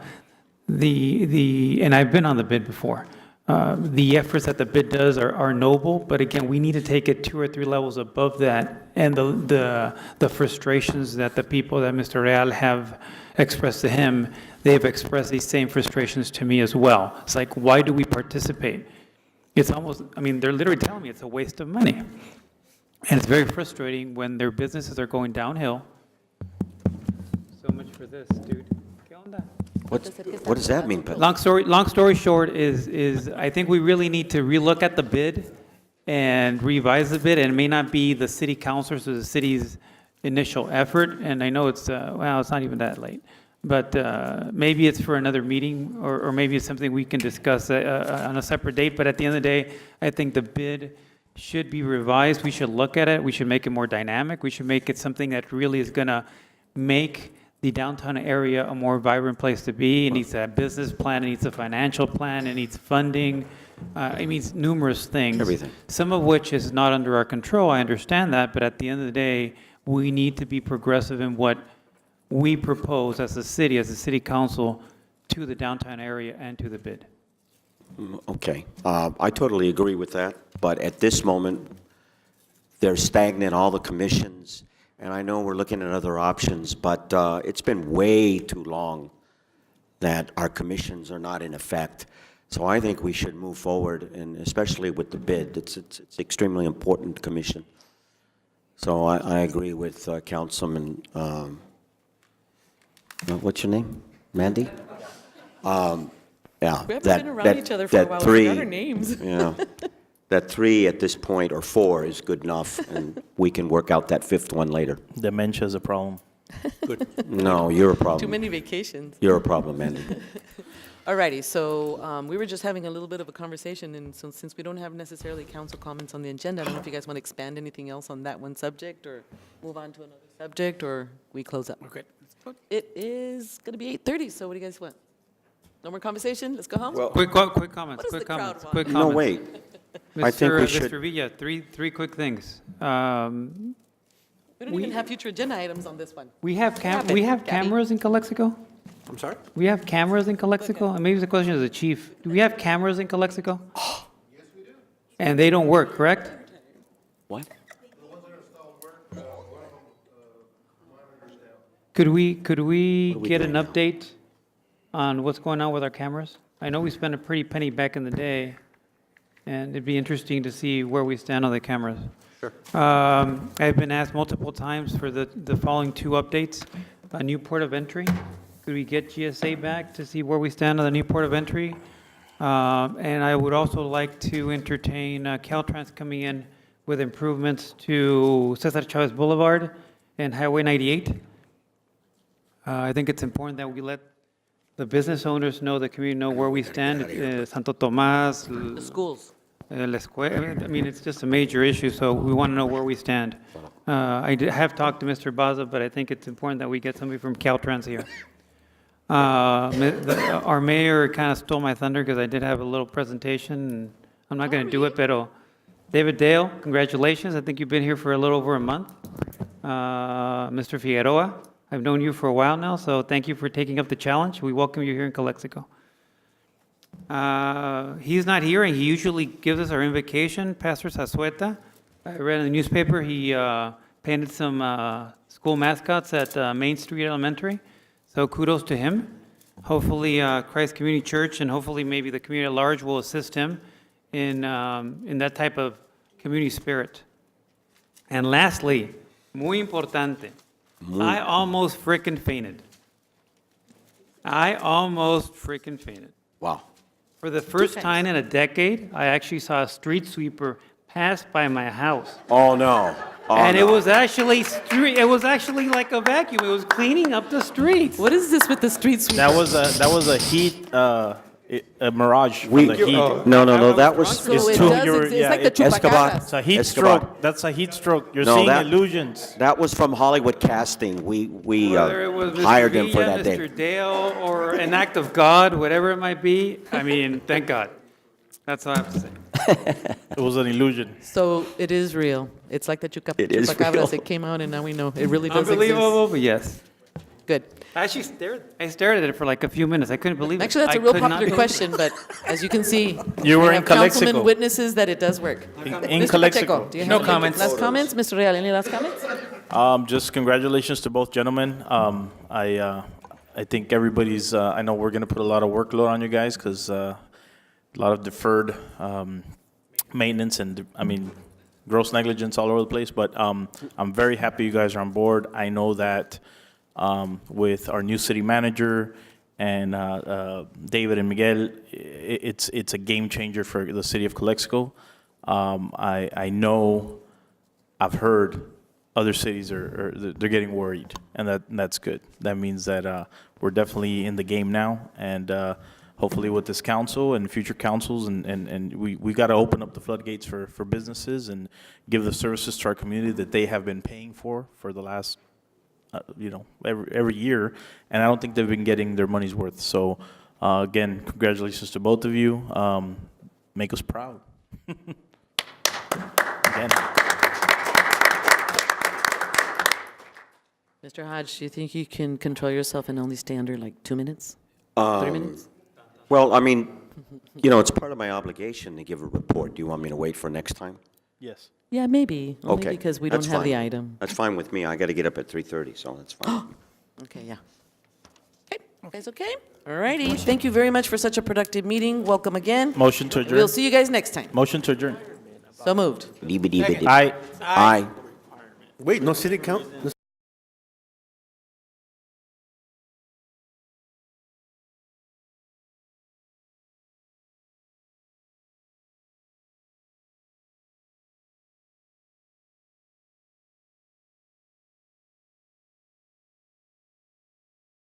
I've been on the bid before. The efforts that the bid does are noble, but again, we need to take it 2 or 3 levels above that. And the frustrations that the people that Mr. Real have expressed to him, they've expressed these same frustrations to me as well. It's like, why do we participate? It's almost, I mean, they're literally telling me it's a waste of money. And it's very frustrating when their businesses are going downhill. So much for this, dude. ¿Qué onda? What does that mean? Long story short is I think we really need to relook at the bid and revise the bid, and it may not be the city councilors or the city's initial effort, and I know it's, well, it's not even that late, but maybe it's for another meeting, or maybe it's something we can discuss on a separate date, but at the end of the day, I think the bid should be revised. We should look at it. We should make it more dynamic. We should make it something that really is going to make the downtown area a more vibrant place to be. It needs a business plan, it needs a financial plan, it needs funding, it needs numerous things. Everything. Some of which is not under our control, I understand that, but at the end of the day, we need to be progressive in what we propose as a city council, to the downtown area and to the bid. Okay, I totally agree with that, but at this moment, they're stagnant, all the commissions, and I know we're looking at other options, but it's been way too long that our commissions are not in effect. So I think we should move forward, and especially with the bid. It's extremely important commission. So I agree with Councilman, what's your name? Mandy? Yeah. We haven't been around each other for a while. We forgot our names. Yeah. That 3 at this point, or 4, is good enough, and we can work out that 5th one later. Dementia is a problem. Good. No, you're a problem. Too many vacations. You're a problem, Andy. All righty, so we were just having a little bit of a conversation, and so since we don't have necessarily council comments on the agenda, I don't know if you guys want to expand anything else on that one subject, or move on to another subject, or we close up. Okay. It is going to be 8:30, so what do you guys want? No more conversation? Let's go home? Quick comments, What does quick the crowd comments, want? quick No, comments. wait. I think we should. Mr. Villa, three quick things. We don't even have future agenda items on this one. We have happened, we have Gabby? cameras in Calexico? I'm sorry? We have cameras in Calexico? And maybe the question is the chief. Do we have cameras in Calexico? Yes, we do. And they don't work, correct? What? Could we get an update on what's going on with our cameras? I know we spent a pretty penny back in the day, and it'd be interesting to see where we stand on the cameras. Sure. I've been asked multiple times for the following 2 updates. A new port of entry. Could we get GSA back to see where we stand on the new port of entry? And I would also like to entertain Caltrans coming in with improvements to Cesar Chavez Boulevard and Highway 98. I think it's important that we let the business owners know, the community know where we stand. Santo Tomas, The schools. La escuela, I mean, it's just a major issue, so we want to know where we stand. I have talked to Mr. Baza, but I think it's important that we get somebody from Caltrans here. Our mayor kind of stole my thunder because I did have a little presentation, and I'm not going to do it, but David Dale, congratulations. I think you've been here for a little over a month. Mr. Figueroa, I've known you for a while now, so thank you for taking up the challenge. We welcome you here in Calexico. He's not here, and he usually gives us our invocation, Pastor Zazueta. I read in the newspaper he painted some school mascots at Main Street Elementary, so kudos to him. Hopefully Christ Community Church and hopefully maybe the community at large will assist him in that type of community spirit. And lastly, muy importante, I almost freaking fainted. Wow. For the first time in a decade, I actually saw a street sweeper pass by my house. Oh, no. Oh, And it no. was actually like a vacuum. It was cleaning up the streets. What is this with the street sweepers? That was a heat A mirage from We, the heat. no, that was, So It's it too- does you're- exist. yeah, It's like the Escobar. chupacabras. It's a heat Escobar. stroke. That's a heat stroke. You're No, seeing that- illusions. that was from Hollywood Casting. We Whether it was Mr. hired them for Villa, that day. Mr. Dale, or an act of God, whatever it might be, I mean, thank God. That's all I have to say. It was an illusion. So it is real. It's like the It is chupacabras. real. It came out and now we know. It really does exist. Unbelievable, but yes. Good. I actually stared at it for like a few minutes. I couldn't believe it. Actually, that's I a real could not popular believe question, but as you can see, You we were have in Calexico. councilman witnesses that it does work. In Mr. Calexico. Pacheco, do you have No any comments. last comments? Mr. Real, any last comments? Just congratulations to both gentlemen. I think everybody's, I know we're going to put a lot of workload on you guys because a lot of deferred maintenance and, I mean, gross negligence all over the place. But I'm very happy you guys are on board. I know that with our new city manager and David and Miguel, it's a game changer for the city of Calexico. I know, I've heard other cities they're getting worried, and that's good. That means that we're definitely in the game now, and hopefully with this council and future councils, and we got to open up the floodgates for businesses and give the services to our community that they have been paying for the last, every year, and I don't think they've been getting their money's worth. So again, congratulations to both of you. Make us proud. Again. Mr. Hodge, do you think you can control yourself and only stay under like 2 minutes? 3 minutes? Well, I mean, it's part of my obligation to give a report. Do you want me to wait for next time? Yes. Yeah, maybe. Only Okay. because we don't that's have the fine. item. That's fine with me. I got to get up at 3:30, so that's fine. Okay, yeah. Okay, guys okay? All righty. Thank you very much for such a productive meeting. Welcome again. Motion to adjourn. We'll see you guys next time. Motion to adjourn. So moved. Dee-ba-dee-ba-dee. Aye. Aye. Wait, no city count,